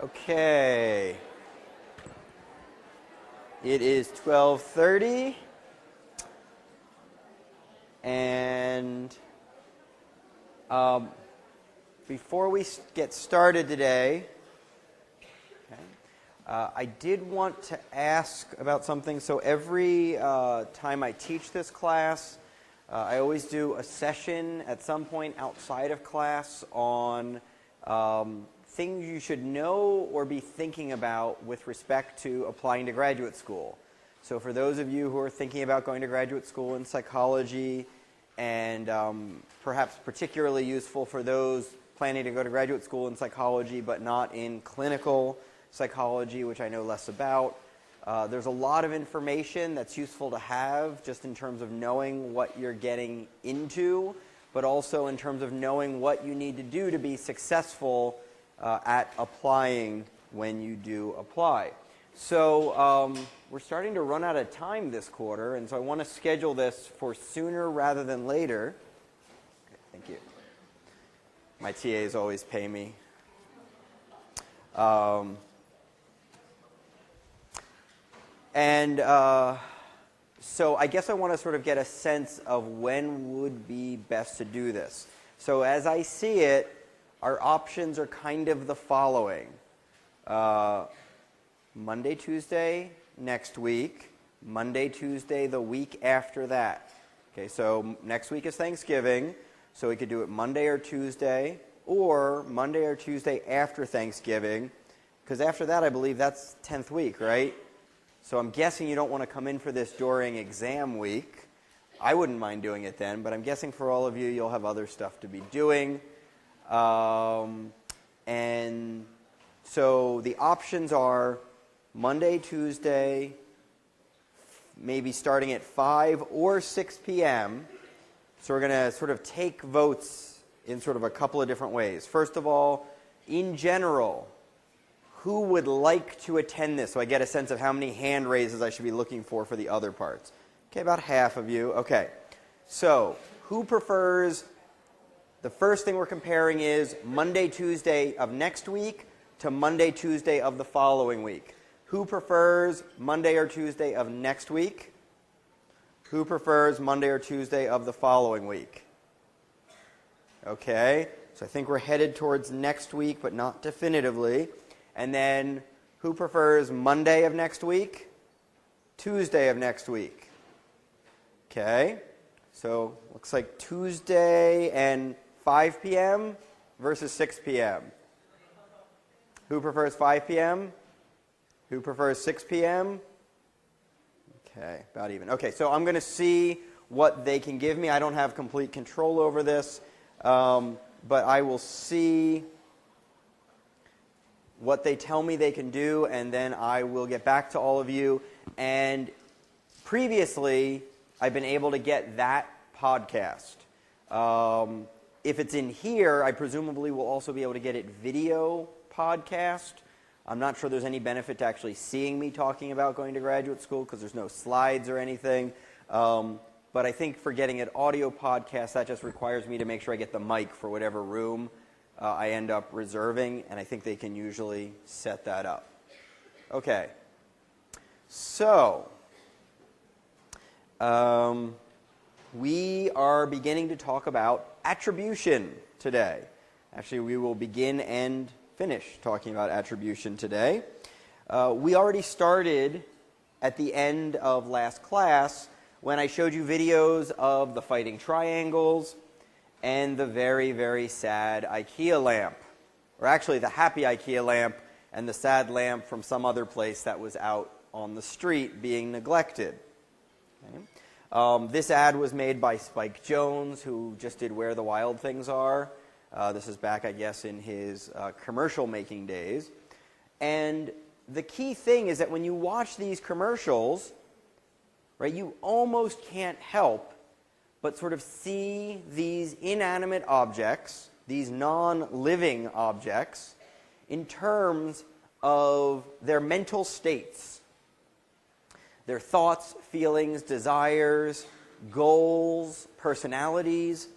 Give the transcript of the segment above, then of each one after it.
Okay. It is 12:30, and before we get started today, I did want to ask about something. So every time I teach this class, I always do a session at some point outside of class on things you should know or be thinking about with respect to applying to graduate school. So for those of you who are thinking about going to graduate school in psychology, and perhaps particularly useful for those planning to go to graduate school in psychology but not in clinical psychology, which I know less about, there's a lot of information that's useful to have just in terms of knowing what you're getting into, but also in terms of knowing what you need to do to be successful at applying when you do apply. So we're starting to run out of time this quarter, and so I want to schedule this for sooner rather than later. Okay, thank you. My TAs always pay me. So I guess I want to sort of get a sense of when would be best to do this. So as I see it, our options are kind of the following. Monday, Tuesday, next week. Monday, Tuesday, the week after that. Okay, so next week is Thanksgiving, so we could do it Monday or Tuesday, or Monday or Tuesday after Thanksgiving, because after that I believe that's 10th week, right? So I'm guessing you don't want to come in for this during exam week. I wouldn't mind doing it then, but I'm guessing for all of you, you'll have other stuff to be doing. And so the options are Monday, Tuesday, maybe starting at 5 or 6 p.m. So we're going to sort of take votes in sort of a couple of different ways. First of all, in general, who would like to attend this? So I get a sense of how many hand raises I should be looking for the other parts. Okay, about half of you. Okay. So who prefers? The first thing we're comparing is Monday, Tuesday of next week to Monday, Tuesday of the following week. Who prefers Monday or Tuesday of next week? Who prefers Monday or Tuesday of the following week? Okay, so I think we're headed towards next week, but not definitively. And then who prefers Monday of next week? Tuesday of next week. Okay, so looks like Tuesday and 5 p.m. versus 6 p.m. Who prefers 5 p.m.? Who prefers 6 p.m.? Okay, about even. Okay, so I'm going to see what they can give me. I don't have complete control over this, but I will see what they tell me they can do, and then I will get back to all of you. And previously, I've been able to get that podcast. If it's in here, I presumably will also be able to get it video podcast. I'm not sure there's any benefit to actually seeing me talking about going to graduate school because there's no slides or anything. But I think for getting an audio podcast, that just requires me to make sure I get the mic for whatever room I end up reserving, and I think they can usually set that up. Okay. So we are beginning to talk about attribution today. Actually, we will begin and finish talking about attribution today. We already started at the end of last class when I showed you videos of the fighting triangles and the very, very sad IKEA lamp. Or actually, the happy IKEA lamp and the sad lamp from some other place that was out on the street being neglected. Okay. This ad was made by Spike Jones, who just did Where the Wild Things Are. This is back, I guess, in his commercial making days. And the key thing is that when you watch these commercials, right, you almost can't help but sort of see these inanimate objects, these non-living objects, in terms of their mental states, their thoughts, feelings, desires, goals, personalities,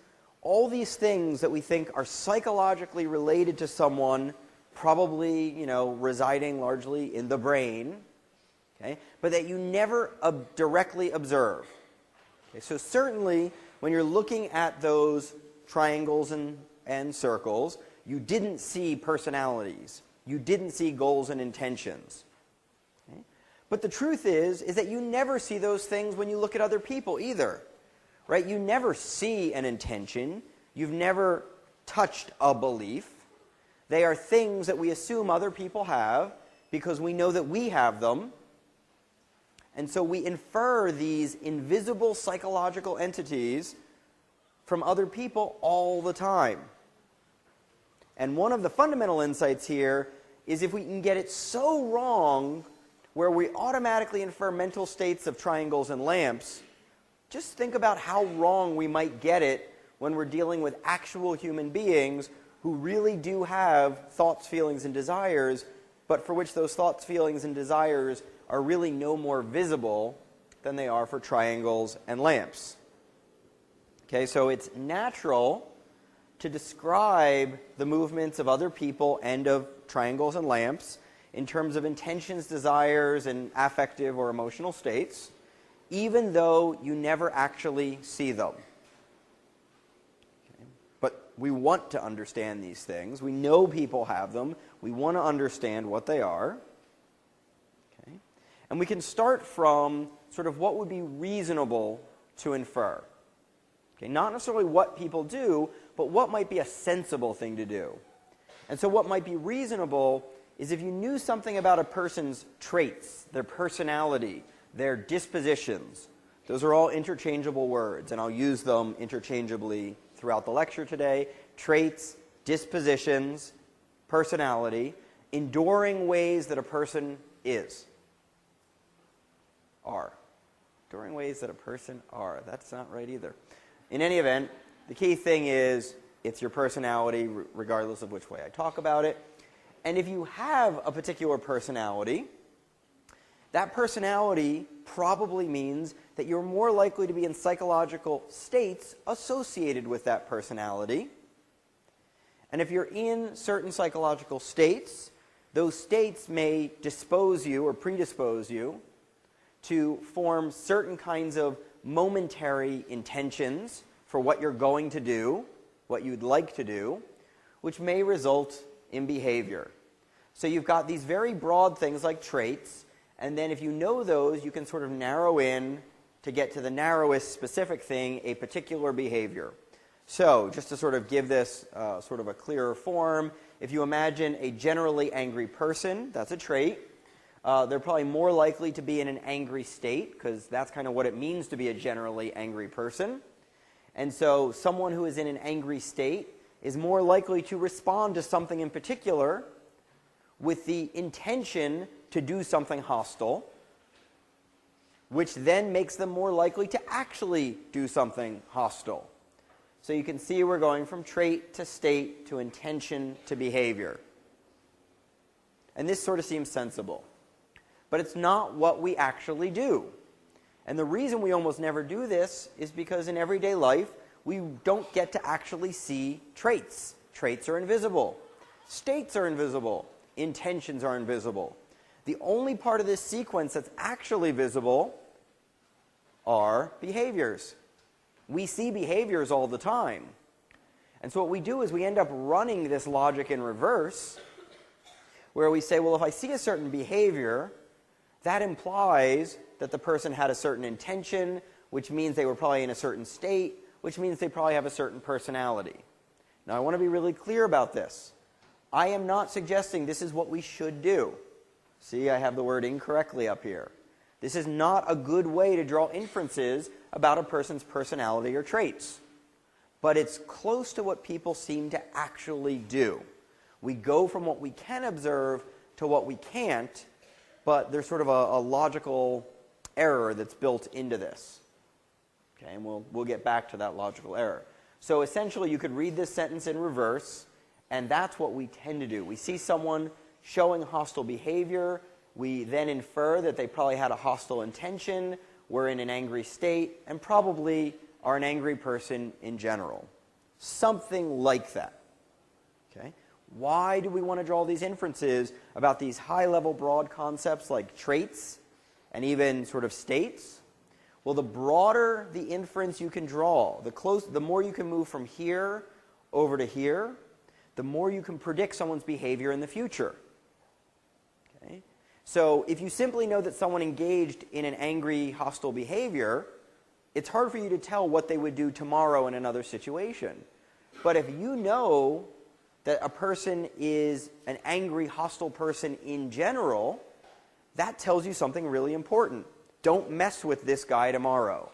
all these things that we think are psychologically related to someone probably, residing largely in the brain, okay, but that you never directly observe. Okay, so certainly, when you're looking at those triangles and circles, you didn't see personalities. You didn't see goals and intentions. Okay? But the truth is that you never see those things when you look at other people either. Right? You never see an intention. You've never touched a belief. They are things that we assume other people have because we know that we have them. And so we infer these invisible psychological entities from other people all the time. And one of the fundamental insights here is if we can get it so wrong where we automatically infer mental states of triangles and lamps, just think about how wrong we might get it when we're dealing with actual human beings who really do have thoughts, feelings, and desires, but for which those thoughts, feelings, and desires are really no more visible than they are for triangles and lamps. Okay, so it's natural to describe the movements of other people and of triangles and lamps in terms of intentions, desires, and affective or emotional states, even though you never actually see them. Okay? But we want to understand these things. We know people have them. We want to understand what they are. Okay? And we can start from sort of what would be reasonable to infer. Okay? Not necessarily what people do, but what might be a sensible thing to do. And so what might be reasonable is if you knew something about a person's traits, their personality, their dispositions. Those are all interchangeable words, and I'll use them interchangeably throughout the lecture today. Traits, dispositions, personality, enduring ways that a person is. Are. Enduring ways that a person are. That's not right either. In any event, the key thing is it's your personality regardless of which way I talk about it. And if you have a particular personality, that personality probably means that you're more likely to be in psychological states associated with that personality. And if you're in certain psychological states, those states may dispose you or predispose you to form certain kinds of momentary intentions for what you're going to do, what you'd like to do, which may result in behavior. So you've got these very broad things like traits, and then if you know those, you can sort of narrow in to get to the narrowest specific thing, a particular behavior. So just to sort of give this sort of a clearer form, if you imagine a generally angry person, that's a trait. They're probably more likely to be in an angry state, because that's kind of what it means to be a generally angry person. And so someone who is in an angry state is more likely to respond to something in particular with the intention to do something hostile, which then makes them more likely to actually do something hostile. So you can see we're going from trait to state to intention to behavior. And this sort of seems sensible. But it's not what we actually do. And the reason we almost never do this is because in everyday life, we don't get to actually see traits. Traits are invisible. States are invisible. Intentions are invisible. The only part of this sequence that's actually visible are behaviors. We see behaviors all the time. And so what we do is we end up running this logic in reverse, where we say, well, if I see a certain behavior, that implies that the person had a certain intention, which means they were probably in a certain state, which means they probably have a certain personality. Now, I want to be really clear about this. I am not suggesting this is what we should do. See, I have the word incorrectly up here. This is not a good way to draw inferences about a person's personality or traits. But it's close to what people seem to actually do. We go from what we can observe to what we can't, but there's sort of a logical error that's built into this. Okay, and we'll get back to that logical error. So essentially, you could read this sentence in reverse, and that's what we tend to do. We see someone showing hostile behavior. We then infer that they probably had a hostile intention, were in an angry state, and probably are an angry person in general. Something like that. Okay? Why do we want to draw these inferences about these high-level broad concepts like traits and even sort of states? Well, the broader the inference you can draw, the more you can move from here over to here, the more you can predict someone's behavior in the future. Okay? So if you simply know that someone engaged in an angry, hostile behavior, it's hard for you to tell what they would do tomorrow in another situation. But if you know that a person is an angry, hostile person in general, that tells you something really important. Don't mess with this guy tomorrow,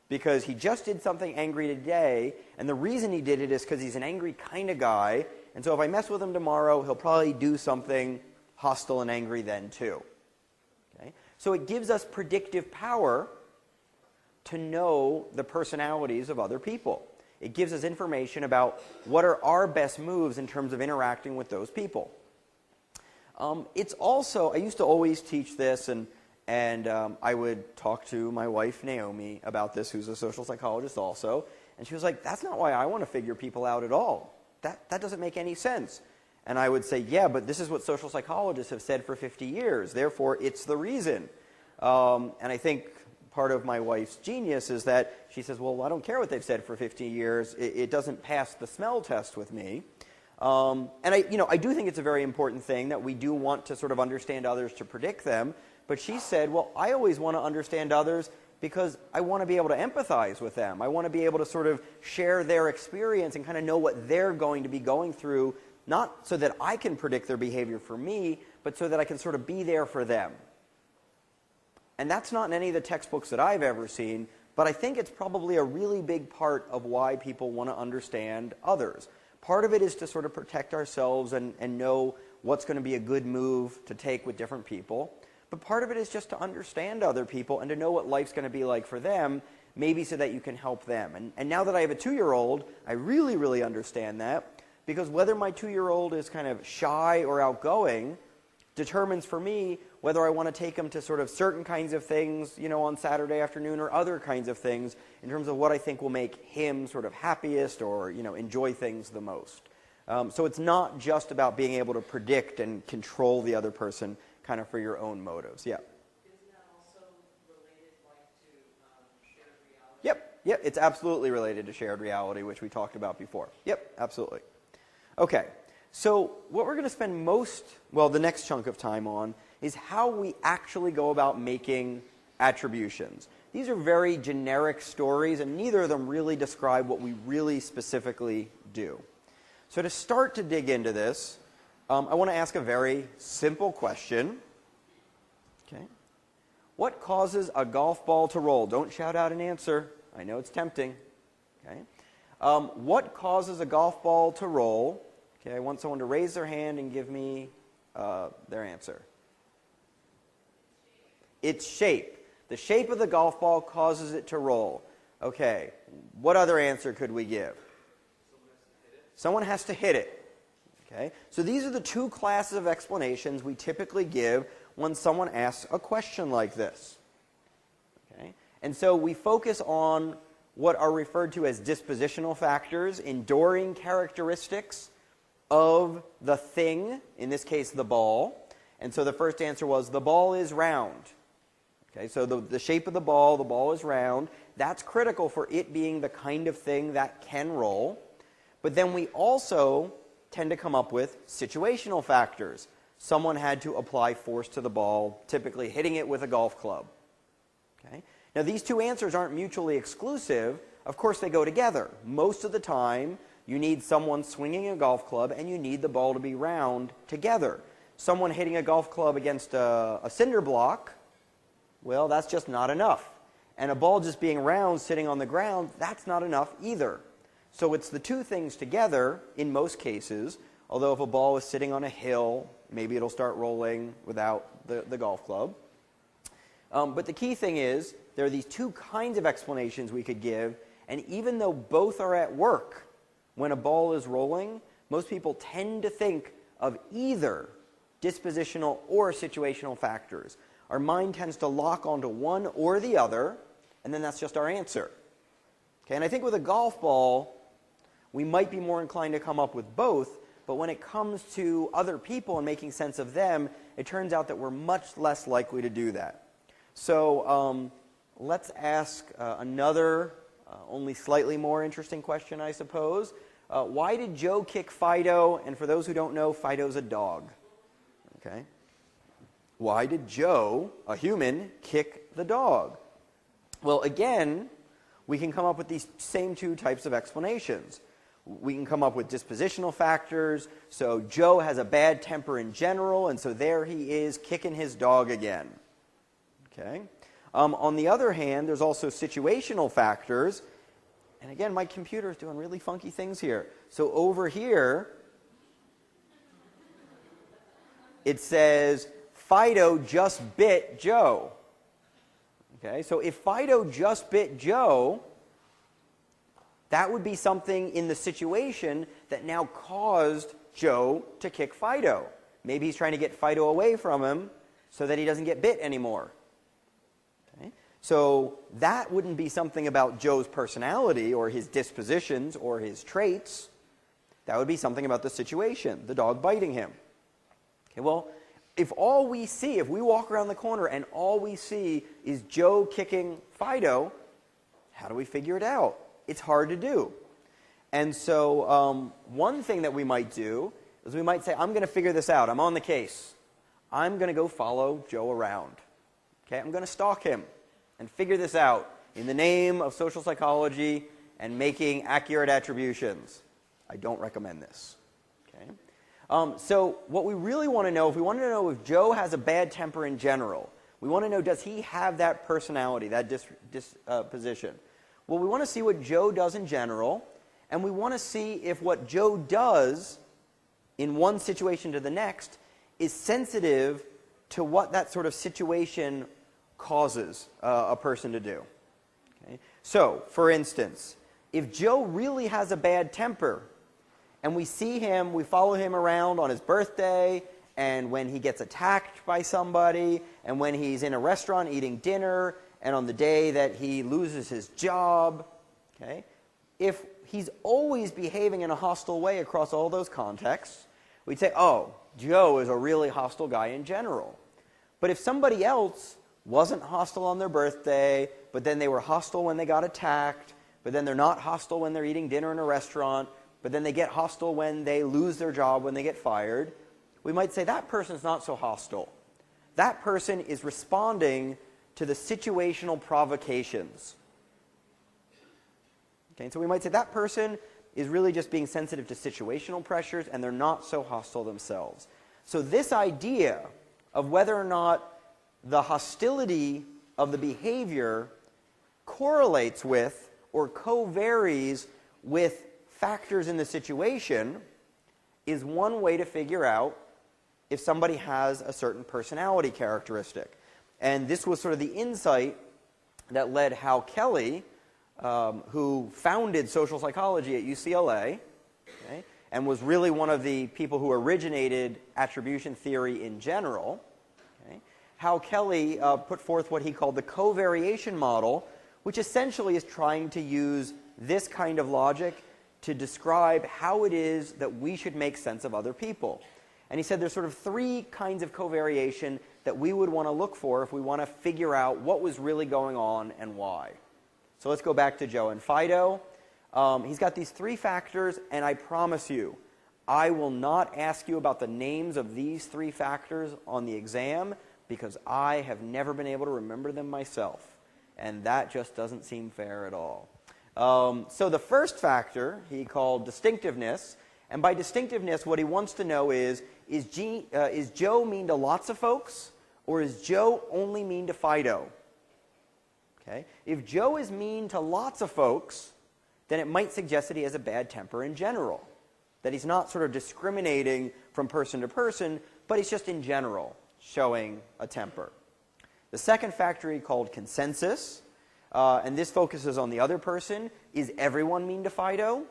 because he just did something angry today, and the reason he did it is because he's an angry kind of guy, and so if I mess with him tomorrow, he'll probably do something hostile and angry then too. Okay? So it gives us predictive power to know the personalities of other people. It gives us information about what are our best moves in terms of interacting with those people. It's also, I used to always teach this, and I would talk to my wife, Naomi, about this, who's a social psychologist also, and she was like, that's not why I want to figure people out at all. That doesn't make any sense. And I would say, yeah, but this is what social psychologists have said for 50 years, therefore it's the reason. And I think part of my wife's genius is that she says, well, I don't care what they've said for 50 years. It doesn't pass the smell test with me. And I do think it's a very important thing that we do want to sort of understand others to predict them. But she said, well, I always want to understand others because I want to be able to empathize with them. I want to be able to sort of share their experience and kind of know what they're going to be going through, not so that I can predict their behavior for me, but so that I can sort of be there for them. And that's not in any of the textbooks that I've ever seen, but I think it's probably a really big part of why people want to understand others. Part of it is to sort of protect ourselves and know what's going to be a good move to take with different people. But part of it is just to understand other people and to know what life's going to be like for them, maybe so that you can help them. And now that I have a 2-year-old, I really, really understand that, because whether my 2-year-old is kind of shy or outgoing determines for me whether I want to take him to sort of certain kinds of things, on Saturday afternoon, or other kinds of things in terms of what I think will make him sort of happiest or, enjoy things the most. So it's not just about being able to predict and control the other person kind of for your own motives. Yeah. Isn't that also related to shared reality? Yep, it's absolutely related to shared reality, which we talked about before. Yep, absolutely. Okay, so what we're going to spend the next chunk of time on is how we actually go about making attributions. These are very generic stories, and neither of them really describe what we really specifically do. So to start to dig into this, I want to ask a very simple question. Okay. What causes a golf ball to roll? Don't shout out an answer. I know it's tempting. Okay. What causes a golf ball to roll? Okay, I want someone to raise their hand and give me their answer. Its shape. The shape of the golf ball causes it to roll. Okay, what other answer could we give? Someone has to hit it. Okay, so these are the two classes of explanations we typically give when someone asks a question like this. Okay, and so we focus on what are referred to as dispositional factors, enduring characteristics of the thing, in this case the ball. And so the first answer was the ball is round. Okay, so the shape of the ball is round. That's critical for it being the kind of thing that can roll. But then we also tend to come up with situational factors. Someone had to apply force to the ball, typically hitting it with a golf club. Okay? Now these two answers aren't mutually exclusive. Of course they go together. Most of the time you need someone swinging a golf club and you need the ball to be round together. Someone hitting a golf club against a cinder block, well, that's just not enough. And a ball just being round sitting on the ground, that's not enough either. So it's the two things together in most cases, although if a ball is sitting on a hill, maybe it'll start rolling without the golf club. But the key thing is, there are these two kinds of explanations we could give, and even though both are at work when a ball is rolling, most people tend to think of either dispositional or situational factors. Our mind tends to lock onto one or the other, and then that's just our answer. Okay, and I think with a golf ball, we might be more inclined to come up with both, but when it comes to other people and making sense of them, it turns out that we're much less likely to do that. So let's ask another, only slightly more interesting question, I suppose. Why did Joe kick Fido? And for those who don't know, Fido's a dog. Okay. Why did Joe, a human, kick the dog? Well, again, we can come up with these same two types of explanations. We can come up with dispositional factors. So Joe has a bad temper in general, and so there he is kicking his dog again. Okay. On the other hand, there's also situational factors. And again, my computer is doing really funky things here. So over here, it says Fido just bit Joe. Okay, so if Fido just bit Joe, that would be something in the situation that now caused Joe to kick Fido. Maybe he's trying to get Fido away from him so that he doesn't get bit anymore. Okay? So that wouldn't be something about Joe's personality or his dispositions or his traits. That would be something about the situation, the dog biting him. Okay, well, if all we see, if we walk around the corner and all we see is Joe kicking Fido, how do we figure it out? It's hard to do. And so one thing that we might do is we might say, I'm going to figure this out. I'm on the case. I'm going to go follow Joe around. Okay, I'm going to stalk him and figure this out in the name of social psychology and making accurate attributions. I don't recommend this. Okay. So what we really want to know, if we want to know if Joe has a bad temper in general, we want to know, does he have that personality, that disposition? Well, we want to see what Joe does in general, and we want to see if what Joe does in one situation to the next is sensitive to what that sort of situation causes a person to do. Okay? So, for instance, if Joe really has a bad temper, and we see him, we follow him around on his birthday, and when he gets attacked by somebody, and when he's in a restaurant eating dinner, and on the day that he loses his job, okay? If he's always behaving in a hostile way across all those contexts, we'd say, oh, Joe is a really hostile guy in general. But if somebody else wasn't hostile on their birthday, but then they were hostile when they got attacked, but then they're not hostile when they're eating dinner in a restaurant, but then they get hostile when they lose their job, when they get fired, we might say that person's not so hostile. That person is responding to the situational provocations. Okay, so we might say that person is really just being sensitive to situational pressures, and they're not so hostile themselves. So this idea of whether or not the hostility of the behavior correlates with or co-varies with factors in the situation is one way to figure out if somebody has a certain personality characteristic. And this was sort of the insight that led Hal Kelly, who founded social psychology at UCLA, okay, and was really one of the people who originated attribution theory in general. Okay. Hal Kelly put forth what he called the covariation model, which essentially is trying to use this kind of logic to describe how it is that we should make sense of other people. And he said there's sort of three kinds of covariation that we would want to look for if we want to figure out what was really going on and why. So let's go back to Joe and Fido. He's got these three factors, and I promise you, I will not ask you about the names of these three factors on the exam because I have never been able to remember them myself. And that just doesn't seem fair at all. So the first factor he called distinctiveness, and by distinctiveness what he wants to know is Joe mean to lots of folks, or is Joe only mean to Fido? Okay? If Joe is mean to lots of folks, then it might suggest that he has a bad temper in general, that he's not sort of discriminating from person to person, but he's just in general showing a temper. The second factor he called consensus, and this focuses on the other person. Is everyone mean to Fido?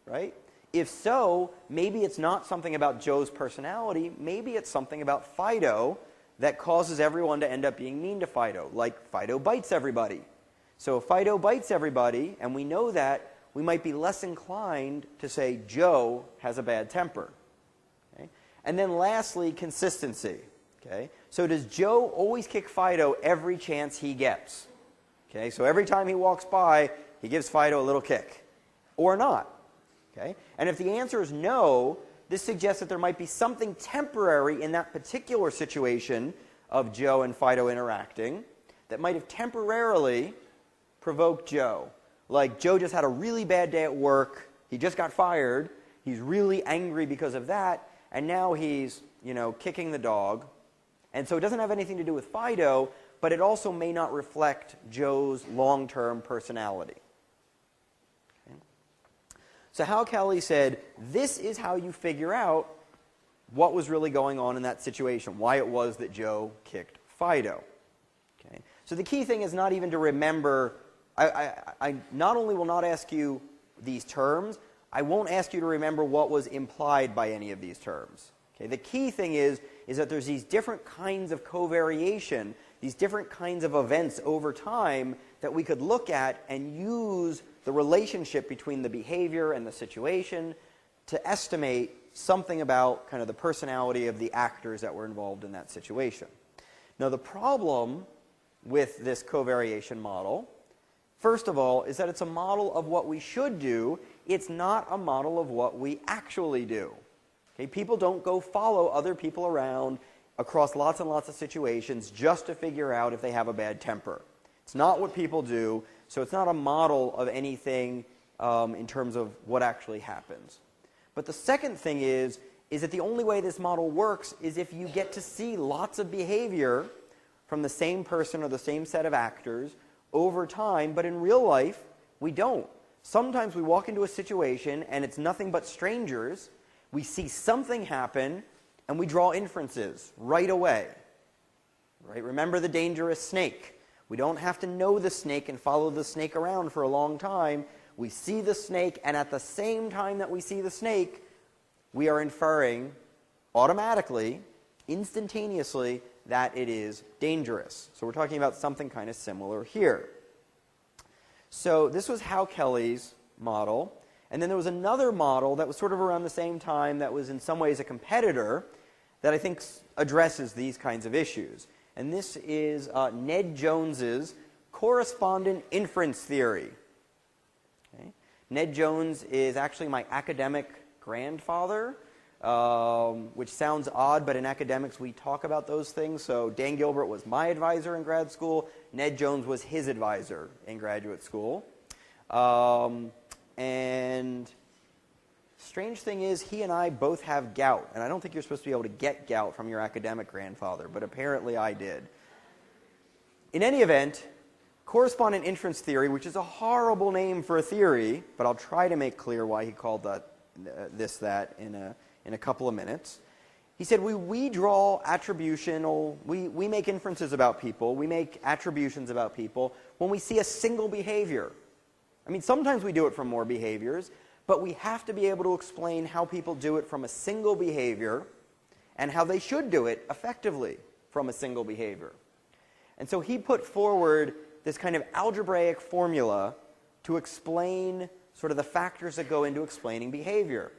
Right? If so, maybe it's not something about Joe's personality. Maybe it's something about Fido that causes everyone to end up being mean to Fido, like Fido bites everybody. So if Fido bites everybody, and we know that, we might be less inclined to say Joe has a bad temper. And then lastly, consistency. Okay? So does Joe always kick Fido every chance he gets? Okay? So every time he walks by, he gives Fido a little kick. Or not. Okay? And if the answer is no, this suggests that there might be something temporary in that particular situation of Joe and Fido interacting that might have temporarily provoked Joe. Like Joe just had a really bad day at work, he just got fired, he's really angry because of that, and now he's, kicking the dog. And so it doesn't have anything to do with Fido, but it also may not reflect Joe's long-term personality. Okay? So Hal Kelly said, this is how you figure out what was really going on in that situation, why it was that Joe kicked Fido. Okay? So the key thing is not even to remember, I not only will not ask you these terms, I won't ask you to remember what was implied by any of these terms. Okay? The key thing is that there's these different kinds of covariation, these different kinds of events over time that we could look at and use the relationship between the behavior and the situation to estimate something about kind of the personality of the actors that were involved in that situation. Now the problem with this covariation model, first of all, is that it's a model of what we should do. It's not a model of what we actually do. Okay? People don't go follow other people around across lots and lots of situations just to figure out if they have a bad temper. It's not what people do, so it's not a model of anything in terms of what actually happens. But the second thing is that the only way this model works is if you get to see lots of behavior from the same person or the same set of actors over time, but in real life, we don't. Sometimes we walk into a situation and it's nothing but strangers. We see something happen and we draw inferences right away. Right? Remember the dangerous snake. We don't have to know the snake and follow the snake around for a long time. We see the snake, and at the same time that we see the snake, we are inferring automatically, instantaneously, that it is dangerous. So we're talking about something kind of similar here. So this was Hal Kelly's model. And then there was another model that was sort of around the same time that was in some ways a competitor that I think addresses these kinds of issues. And this is Ned Jones's correspondent inference theory. Okay? Ned Jones is actually my academic grandfather, which sounds odd, but in academics we talk about those things. So Dan Gilbert was my advisor in grad school. Ned Jones was his advisor in graduate school. And strange thing is, he and I both have gout. And I don't think you're supposed to be able to get gout from your academic grandfather, but apparently I did. In any event, correspondent inference theory, which is a horrible name for a theory, but I'll try to make clear why he called that in a couple of minutes. He said we draw attributional, we make inferences about people, we make attributions about people when we see a single behavior. I mean, sometimes we do it from more behaviors, but we have to be able to explain how people do it from a single behavior and how they should do it effectively from a single behavior. And so he put forward this kind of algebraic formula to explain sort of the factors that go into explaining behavior.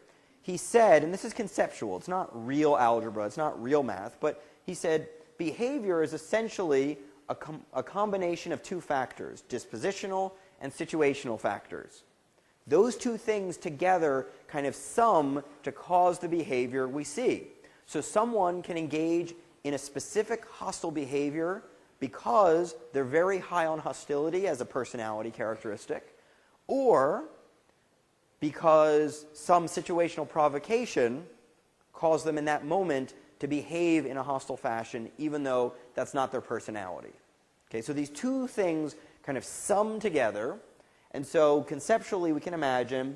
He said, and this is conceptual, it's not real algebra, it's not real math, but he said behavior is essentially a combination of two factors, dispositional and situational factors. Those two things together kind of sum to cause the behavior we see. So someone can engage in a specific hostile behavior because they're very high on hostility as a personality characteristic, or because some situational provocation caused them in that moment to behave in a hostile fashion, even though that's not their personality. Okay, so these two things kind of sum together, and so conceptually we can imagine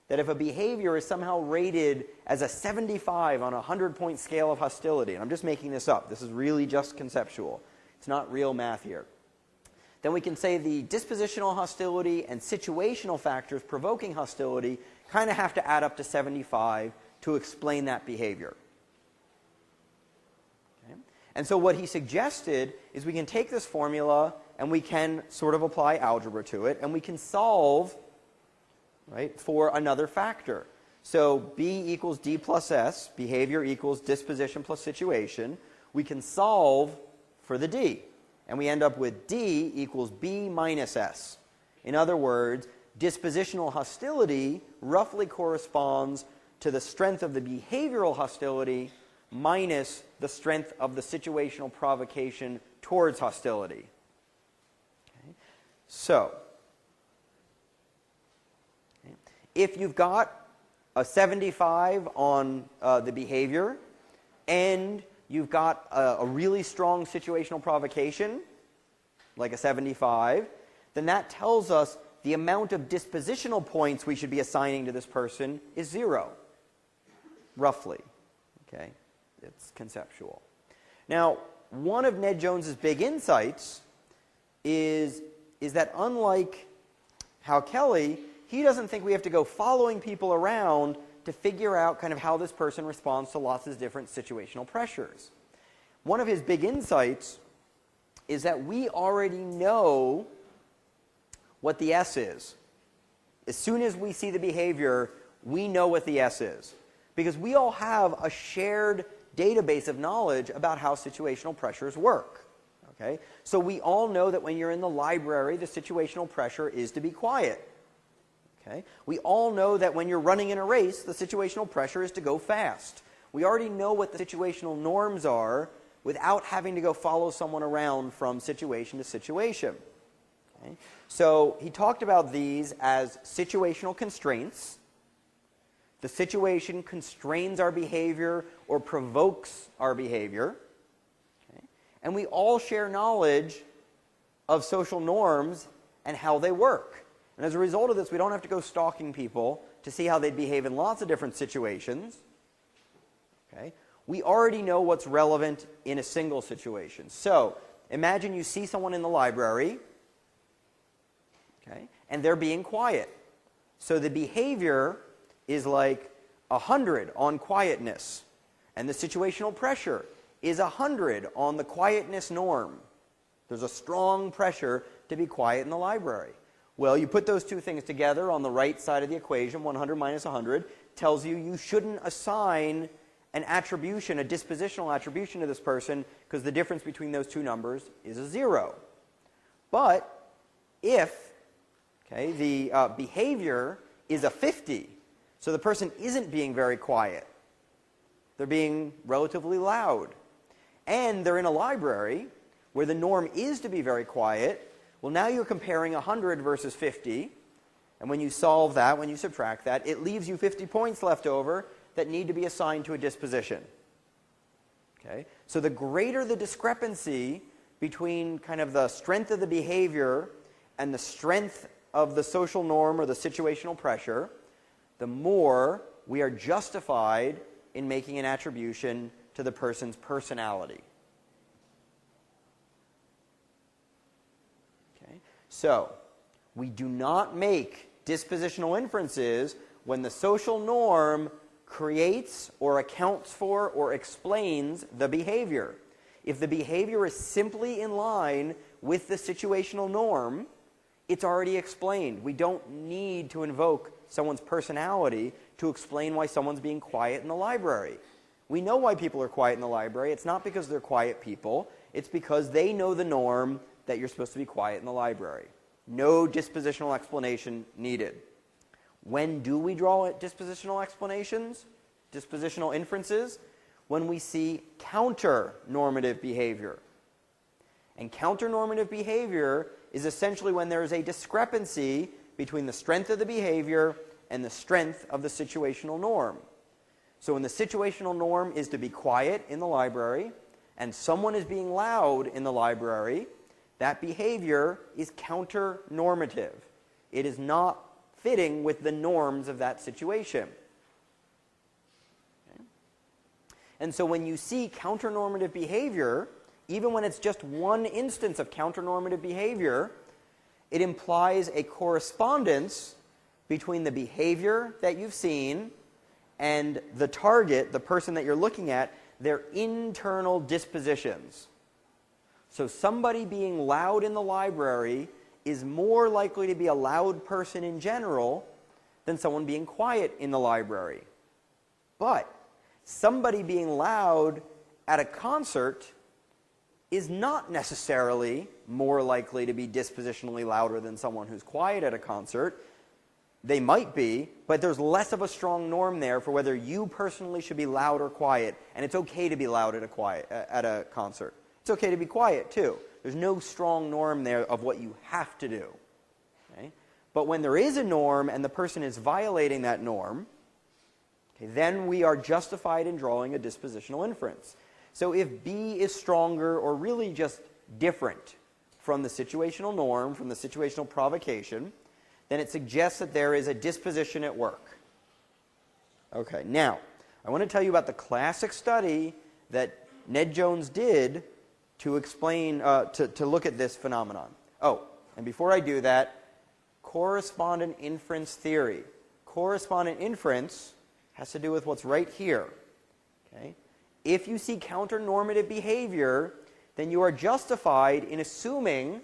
that if a behavior is somehow rated as a 75 on a 100-point scale of hostility, and I'm just making this up, this is really just conceptual, it's not real math here, then we can say the dispositional hostility and situational factors provoking hostility kind of have to add up to 75 to explain that behavior. Okay? And so what he suggested is we can take this formula and we can sort of apply algebra to it, and we can solve, right, for another factor. So B equals D plus S, behavior equals disposition plus situation. We can solve for the D. And we end up with D equals B minus S. In other words, dispositional hostility roughly corresponds to the strength of the behavioral hostility minus the strength of the situational provocation towards hostility. Okay. So, if you've got a 75 on the behavior and you've got a really strong situational provocation, like a 75, then that tells us the amount of dispositional points we should be assigning to this person is 0, roughly. Okay, it's conceptual. Now, one of Ned Jones's big insights is that unlike Hal Kelly, he doesn't think we have to go following people around to figure out kind of how this person responds to lots of different situational pressures. One of his big insights is that we already know what the S is. As soon as we see the behavior, we know what the S is. Because we all have a shared database of knowledge about how situational pressures work. Okay? So we all know that when you're in the library, the situational pressure is to be quiet. Okay? We all know that when you're running in a race, the situational pressure is to go fast. We already know what the situational norms are without having to go follow someone around from situation to situation. Okay? So he talked about these as situational constraints. The situation constrains our behavior or provokes our behavior. Okay? And we all share knowledge of social norms and how they work. And as a result of this, we don't have to go stalking people to see how they'd behave in lots of different situations. Okay? We already know what's relevant in a single situation. So, imagine you see someone in the library, okay, and they're being quiet. So the behavior is like 100 on quietness, and the situational pressure is 100 on the quietness norm. There's a strong pressure to be quiet in the library. Well, you put those two things together on the right side of the equation, 100 minus 100, tells you shouldn't assign an attribution, a dispositional attribution to this person, because the difference between those two numbers is a 0. But if the behavior is a 50, so the person isn't being very quiet, they're being relatively loud, and they're in a library where the norm is to be very quiet, well, now you're comparing 100 versus 50, and when you solve that, when you subtract that, it leaves you 50 points left over that need to be assigned to a disposition. Okay? So the greater the discrepancy between kind of the strength of the behavior and the strength of the social norm or the situational pressure, the more we are justified in making an attribution to the person's personality. So, we do not make dispositional inferences when the social norm creates or accounts for or explains the behavior. If the behavior is simply in line with the situational norm, it's already explained. We don't need to invoke someone's personality to explain why someone's being quiet in the library. We know why people are quiet in the library. It's not because they're quiet people. It's because they know the norm that you're supposed to be quiet in the library. No dispositional explanation needed. When do we draw dispositional explanations? Dispositional inferences? When we see counter-normative behavior. And counter-normative behavior is essentially when there is a discrepancy between the strength of the behavior and the strength of the situational norm. So when the situational norm is to be quiet in the library, and someone is being loud in the library, that behavior is counter-normative. It is not fitting with the norms of that situation. Okay? And so when you see counter-normative behavior, even when it's just one instance of counter-normative behavior, it implies a correspondence between the behavior that you've seen and the target, the person that you're looking at, their internal dispositions. So somebody being loud in the library is more likely to be a loud person in general than someone being quiet in the library. But somebody being loud at a concert is not necessarily more likely to be dispositionally louder than someone who's quiet at a concert. They might be, but there's less of a strong norm there for whether you personally should be loud or quiet, and it's okay to be loud at a concert. It's okay to be quiet, too. There's no strong norm there of what you have to do. Okay? But when there is a norm and the person is violating that norm, okay, then we are justified in drawing a dispositional inference. So if B is stronger or really just different from the situational norm, from the situational provocation, then it suggests that there is a disposition at work. Okay, now, I want to tell you about the classic study that Ned Jones did to explain, to look at this phenomenon. Oh, and before I do that, correspondent inference theory. Correspondent inference has to do with what's right here. Okay? If you see counter-normative behavior, then you are justified in assuming,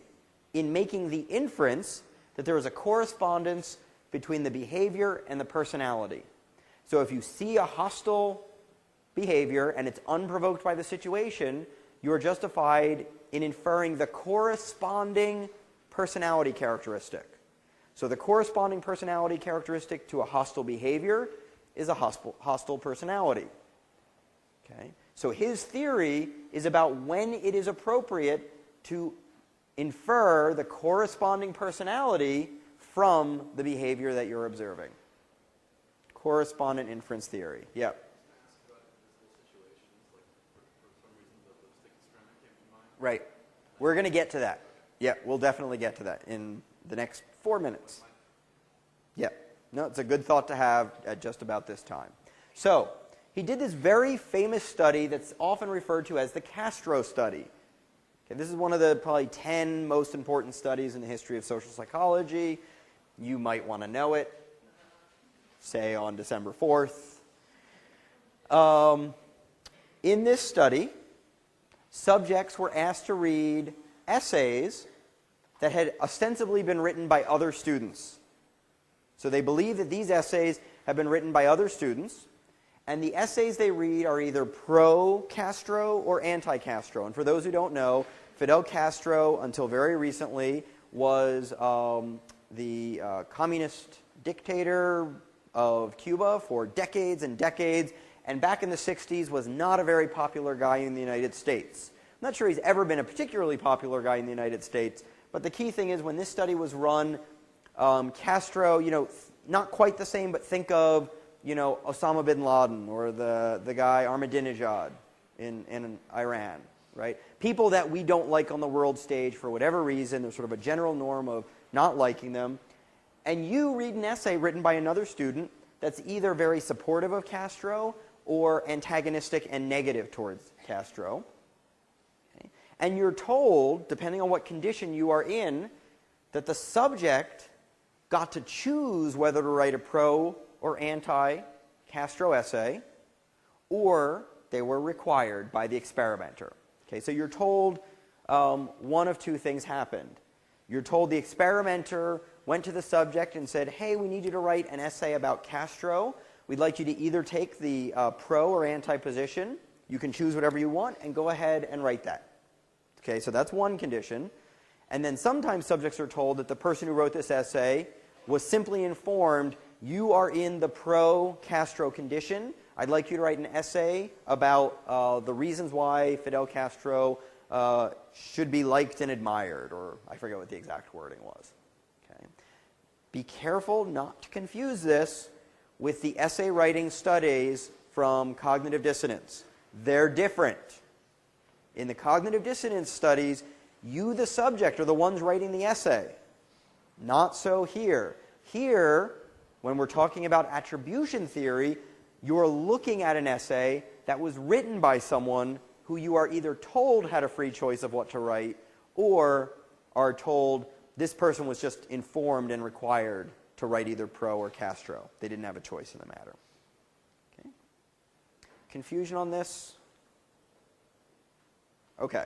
in making the inference, that there is a correspondence between the behavior and the personality. So if you see a hostile behavior and it's unprovoked by the situation, you are justified in inferring the corresponding personality characteristic. So the corresponding personality characteristic to a hostile behavior is a hostile personality. Okay? So his theory is about when it is appropriate to infer the corresponding personality from the behavior that you're observing. Correspondent inference theory. Yep. Right. We're going to get to that. Yeah, we'll definitely get to that in the next 4 minutes. Yeah. No, it's a good thought to have at just about this time. So, he did this very famous study that's often referred to as the Castro study. Okay, this is one of the probably 10 most important studies in the history of social psychology. You might want to know it, say on December 4th. In this study, subjects were asked to read essays that had ostensibly been written by other students. So they believe that these essays have been written by other students, and the essays they read are either pro-Castro or anti-Castro. And for those who don't know, Fidel Castro, until very recently, was the communist dictator of Cuba for decades and decades, and back in the 60s was not a very popular guy in the United States. I'm not sure he's ever been a particularly popular guy in the United States, but the key thing is when this study was run, Castro, not quite the same, but think of, Osama bin Laden or the guy Ahmadinejad in Iran, right? People that we don't like on the world stage for whatever reason. There's sort of a general norm of not liking them. And you read an essay written by another student that's either very supportive of Castro or antagonistic and negative towards Castro. Okay? And you're told, depending on what condition you are in, that the subject got to choose whether to write a pro or anti-Castro essay, or they were required by the experimenter. Okay, so you're told one of two things happened. You're told the experimenter went to the subject and said, hey, we need you to write an essay about Castro. We'd like you to either take the pro or anti position. You can choose whatever you want and go ahead and write that. Okay, so that's one condition. And then sometimes subjects are told that the person who wrote this essay was simply informed, you are in the pro-Castro condition. I'd like you to write an essay about the reasons why Fidel Castro should be liked and admired, or I forget what the exact wording was. Okay. Be careful not to confuse this with the essay writing studies from cognitive dissonance. They're different. In the cognitive dissonance studies, you, the subject, are the ones writing the essay. Not so here. Here, when we're talking about attribution theory, you're looking at an essay that was written by someone who you are either told had a free choice of what to write, or are told this person was just informed and required to write either pro or Castro. They didn't have a choice in the matter. Okay. Confusion on this? Okay.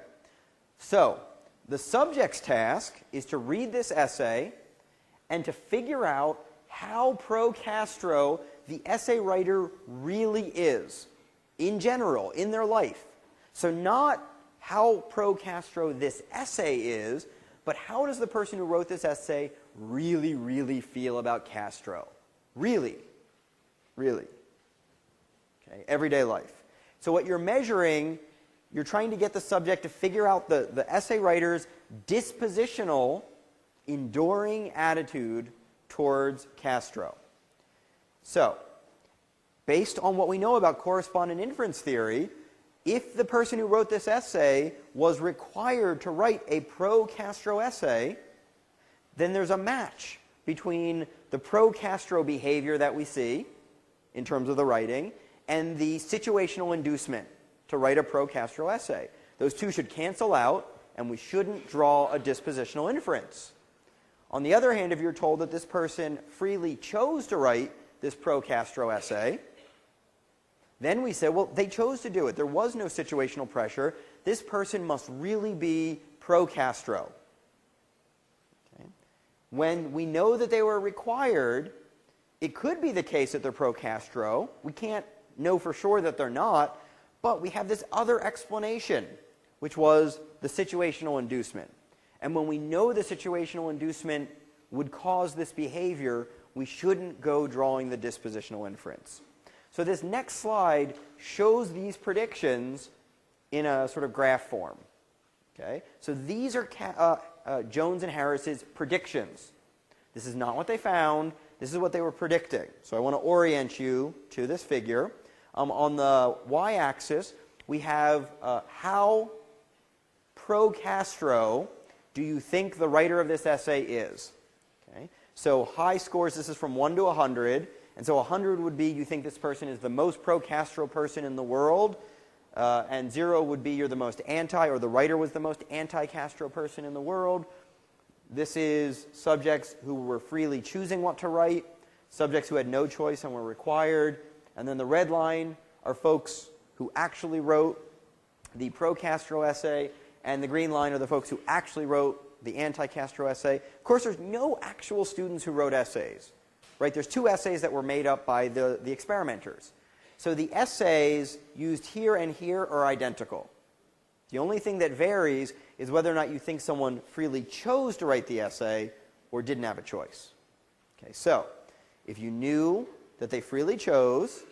So, the subject's task is to read this essay and to figure out how pro-Castro the essay writer really is, in general, in their life. So not how pro-Castro this essay is, but how does the person who wrote this essay really, really feel about Castro? Really. Really. Okay, everyday life. So what you're measuring, you're trying to get the subject to figure out the essay writer's dispositional, enduring attitude towards Castro. So, based on what we know about correspondent inference theory, if the person who wrote this essay was required to write a pro-Castro essay, then there's a match between the pro-Castro behavior that we see in terms of the writing and the situational inducement to write a pro-Castro essay. Those two should cancel out, and we shouldn't draw a dispositional inference. On the other hand, if you're told that this person freely chose to write this pro-Castro essay, then we say, well, they chose to do it. There was no situational pressure. This person must really be pro-Castro. Okay. When we know that they were required, it could be the case that they're pro-Castro. We can't know for sure that they're not, but we have this other explanation, which was the situational inducement. And when we know the situational inducement would cause this behavior, we shouldn't go drawing the dispositional inference. So this next slide shows these predictions in a sort of graph form. Okay? So these are Jones and Harris's predictions. This is not what they found. This is what they were predicting. So I want to orient you to this figure. On the y-axis, we have how pro-Castro do you think the writer of this essay is? Okay? So high scores, this is from 1 to 100. And so 100 would be you think this person is the most pro-Castro person in the world. And 0 would be you're the most anti, or the writer was the most anti-Castro person in the world. This is subjects who were freely choosing what to write, subjects who had no choice and were required. And then the red line are folks who actually wrote the pro-Castro essay, and the green line are the folks who actually wrote the anti-Castro essay. Of course, there's no actual students who wrote essays. Right? There's 2 essays that were made up by the experimenters. So the essays used here and here are identical. The only thing that varies is whether or not you think someone freely chose to write the essay or didn't have a choice. Okay, so if you knew that they freely chose,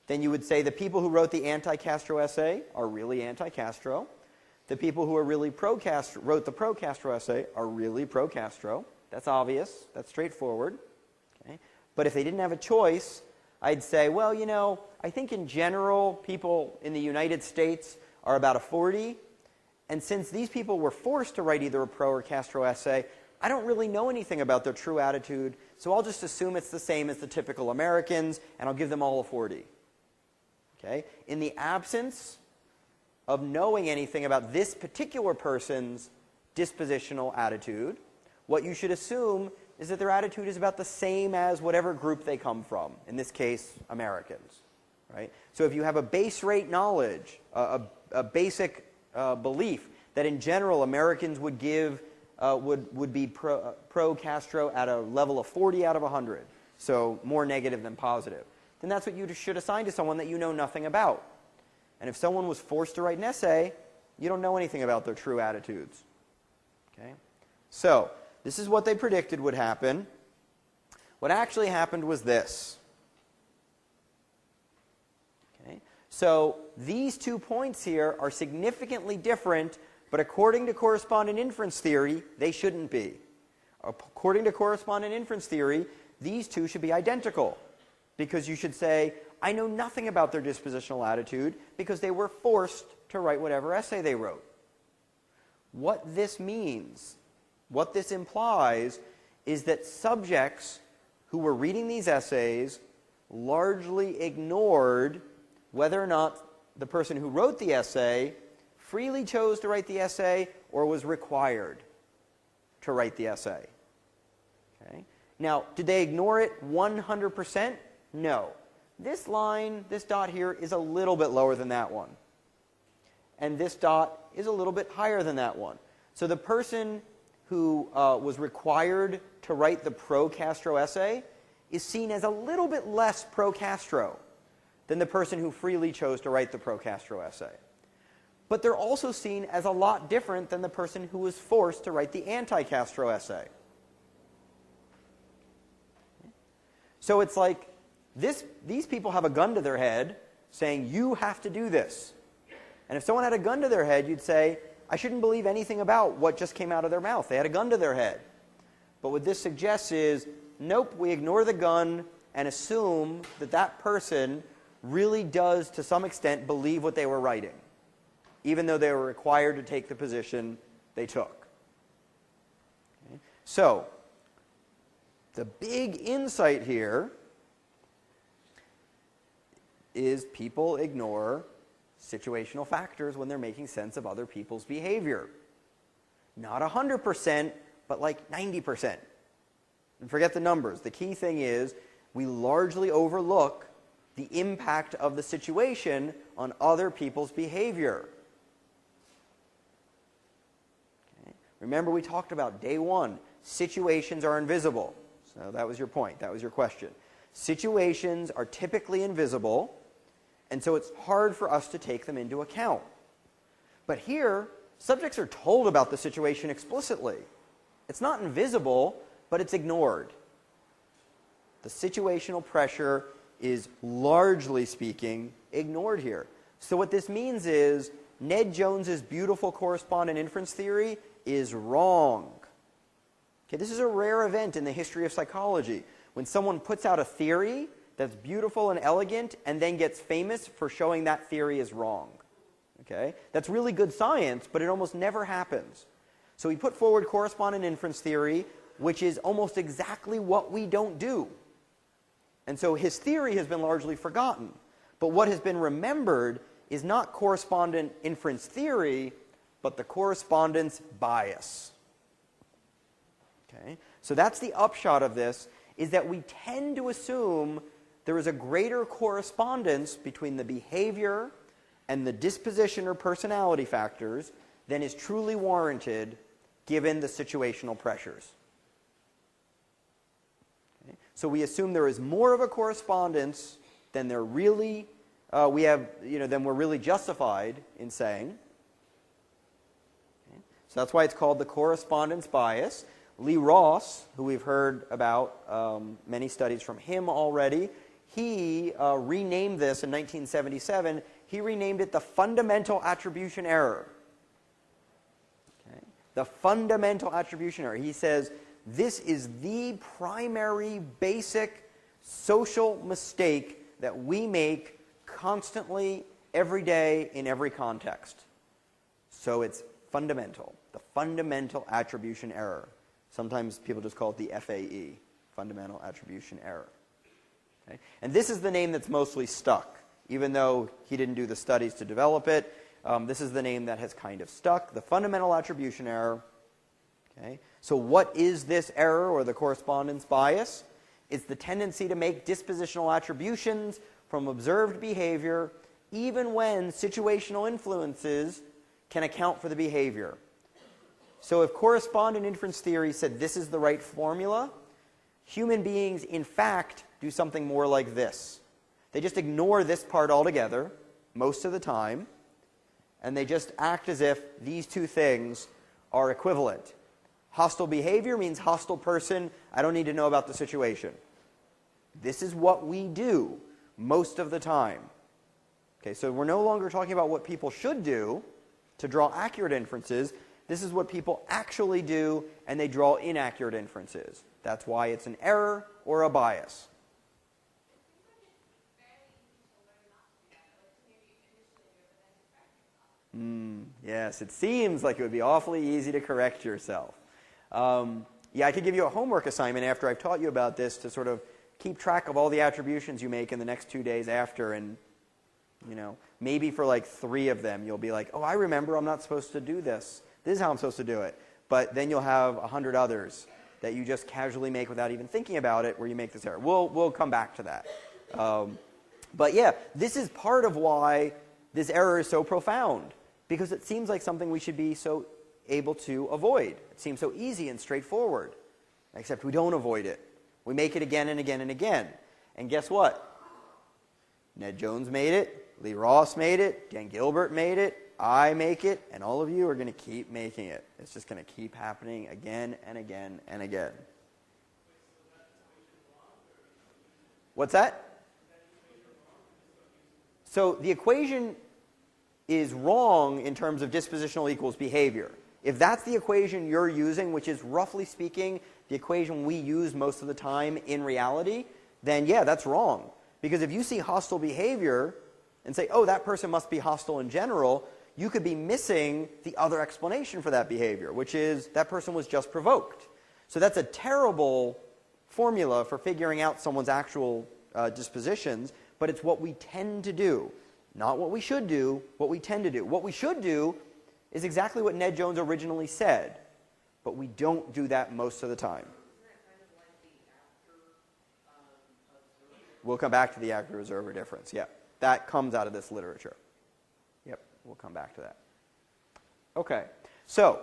then you would say the people who wrote the anti-Castro essay are really anti-Castro. The people who are really pro-Castro, wrote the pro-Castro essay, are really pro-Castro. That's obvious. That's straightforward. Okay? But if they didn't have a choice, I'd say, well, you know, I think in general people in the United States are about a 40. And since these people were forced to write either a pro or Castro essay, I don't really know anything about their true attitude, so I'll just assume it's the same as the typical Americans, and I'll give them all a 40. Okay? In the absence of knowing anything about this particular person's dispositional attitude, what you should assume is that their attitude is about the same as whatever group they come from, in this case, Americans. Right? So if you have a base rate knowledge, a basic belief that in general Americans would give would be pro-Castro at a level of 40 out of 100, so more negative than positive, then that's what you should assign to someone that you know nothing about. And if someone was forced to write an essay, you don't know anything about their true attitudes. Okay? So this is what they predicted would happen. What actually happened was this. Okay? So these 2 points here are significantly different, but according to correspondent inference theory, they shouldn't be. According to correspondent inference theory, these 2 should be identical, because you should say, I know nothing about their dispositional attitude because they were forced to write whatever essay they wrote. What this means, what this implies, is that subjects who were reading these essays largely ignored whether or not the person who wrote the essay freely chose to write the essay or was required to write the essay. Okay? Now, did they ignore it 100%? No. This line, this dot here, is a little bit lower than that one. And this dot is a little bit higher than that one. So the person who was required to write the pro-Castro essay is seen as a little bit less pro-Castro than the person who freely chose to write the pro-Castro essay. But they're also seen as a lot different than the person who was forced to write the anti-Castro essay. So it's like these people have a gun to their head saying, you have to do this. And if someone had a gun to their head, you'd say, I shouldn't believe anything about what just came out of their mouth. They had a gun to their head. But what this suggests is, nope, we ignore the gun and assume that that person really does, to some extent, believe what they were writing, even though they were required to take the position they took. Okay? So, the big insight here is people ignore situational factors when they're making sense of other people's behavior. Not 100%, but like 90%. And forget the numbers. The key thing is we largely overlook the impact of the situation on other people's behavior. Okay. Remember, we talked about day one, situations are invisible. So that was your point. That was your question. Situations are typically invisible, and so it's hard for us to take them into account. But here, subjects are told about the situation explicitly. It's not invisible, but it's ignored. The situational pressure is, largely speaking, ignored here. So what this means is Ned Jones's beautiful correspondent inference theory is wrong. Okay, this is a rare event in the history of psychology, when someone puts out a theory that's beautiful and elegant and then gets famous for showing that theory is wrong. Okay? That's really good science, but it almost never happens. So he put forward correspondent inference theory, which is almost exactly what we don't do. And so his theory has been largely forgotten. But what has been remembered is not correspondent inference theory, but the correspondence bias. Okay? So that's the upshot of this, is that we tend to assume there is a greater correspondence between the behavior and the disposition or personality factors than is truly warranted given the situational pressures. Okay? So we assume there is more of a correspondence than there really than we're really justified in saying. Okay? So that's why it's called the correspondence bias. Lee Ross, who we've heard about many studies from him already, he renamed this in 1977. He renamed it the fundamental attribution error. Okay? The fundamental attribution error. He says this is the primary, basic social mistake that we make constantly, every day, in every context. So it's fundamental. The fundamental attribution error. Sometimes people just call it the FAE, fundamental attribution error. Okay? And this is the name that's mostly stuck. Even though he didn't do the studies to develop it, this is the name that has kind of stuck, the fundamental attribution error. Okay? So what is this error, or the correspondence bias? It's the tendency to make dispositional attributions from observed behavior, even when situational influences can account for the behavior. So if correspondent inference theory said this is the right formula, human beings, in fact, do something more like this. They just ignore this part altogether, most of the time, and they just act as if these two things are equivalent. Hostile behavior means hostile person. I don't need to know about the situation. This is what we do most of the time. Okay, so we're no longer talking about what people should do to draw accurate inferences. This is what people actually do, and they draw inaccurate inferences. That's why it's an error or a bias. Yes, it seems like it would be awfully easy to correct yourself. Yeah, I could give you a homework assignment after I've taught you about this to sort of keep track of all the attributions you make in the next 2 days after, and maybe for like 3 of them you'll be like, oh, I remember I'm not supposed to do this. This is how I'm supposed to do it. But then you'll have 100 others that you just casually make without even thinking about it, where you make this error. We'll come back to that. But yeah, this is part of why this error is so profound, because it seems like something we should be so able to avoid. It seems so easy and straightforward, except we don't avoid it. We make it again and again and again. And guess what? Ned Jones made it, Lee Ross made it, Dan Gilbert made it, I make it, and all of you are going to keep making it. It's just going to keep happening again and again and again. What's that? So the equation is wrong in terms of dispositional equals behavior. If that's the equation you're using, which is roughly speaking the equation we use most of the time in reality, then yeah, that's wrong. Because if you see hostile behavior and say, oh, that person must be hostile in general, you could be missing the other explanation for that behavior, which is that person was just provoked. So that's a terrible formula for figuring out someone's actual dispositions, but it's what we tend to do. Not what we should do, what we tend to do. What we should do is exactly what Ned Jones originally said, but we don't do that most of the time. We'll come back to the actor-observer difference. Yeah, that comes out of this literature. Yep, we'll come back to that. Okay, so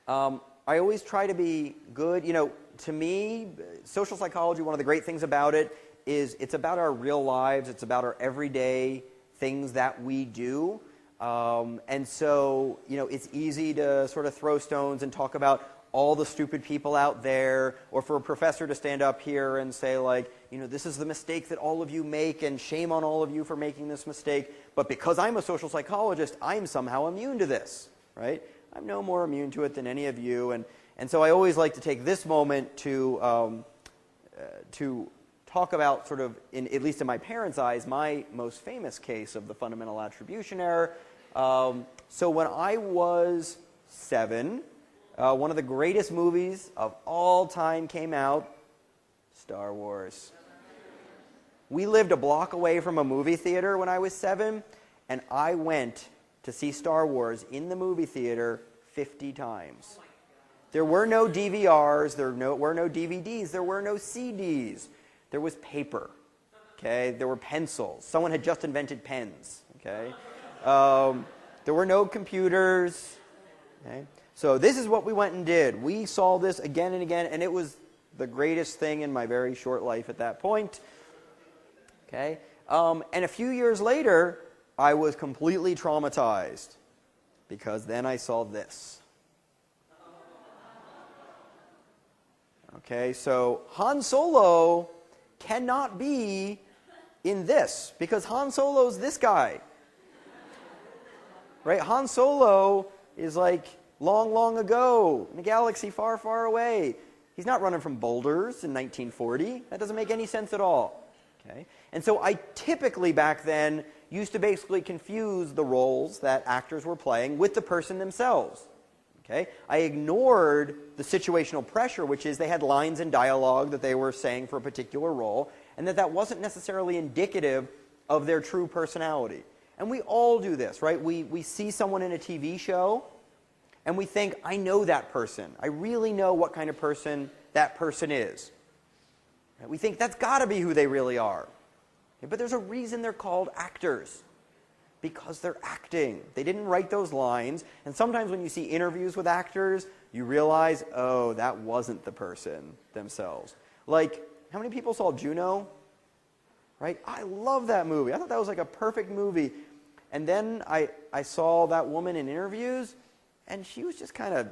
I always try to be good. You know, to me, social psychology, one of the great things about it is it's about our real lives. It's about our everyday things that we do. And so, you know, it's easy to sort of throw stones and talk about all the stupid people out there, or for a professor to stand up here and say, like, you know, this is the mistake that all of you make, and shame on all of you for making this mistake. But because I'm a social psychologist, I'm somehow immune to this, right? I'm no more immune to it than any of you. And so I always like to take this moment to talk about sort of, at least in my parents' eyes, my most famous case of the fundamental attribution error. So when I was 7, one of the greatest movies of all time came out, Star Wars. We lived a block away from a movie theater when I was 7, and I went to see Star Wars in the movie theater 50 times. There were no DVRs, there were no DVDs, there were no CDs. There was paper, okay? There were pencils. Someone had just invented pens, okay? There were no computers, okay? So this is what we went and did. We saw this again and again, and it was the greatest thing in my very short life at that point, okay? And a few years later, I was completely traumatized because then I saw this. Okay, so Han Solo cannot be in this because Han Solo's this guy. Right? Han Solo is like long, long ago in a galaxy far, far away. He's not running from boulders in 1940. That doesn't make any sense at all. Okay? And so I typically back then used to basically confuse the roles that actors were playing with the person themselves. Okay? I ignored the situational pressure, which is they had lines and dialogue that they were saying for a particular role, and that wasn't necessarily indicative of their true personality. And we all do this, right? We see someone in a TV show, and we think, I know that person. I really know what kind of person that person is. Right? We think that's got to be who they really are. Okay? But there's a reason they're called actors. Because they're acting. They didn't write those lines. And sometimes when you see interviews with actors, you realize, oh, that wasn't the person themselves. Like, how many people saw Juno? Right? I love that movie. I thought that was like a perfect movie. And then I saw that woman in interviews, and she was just kind of,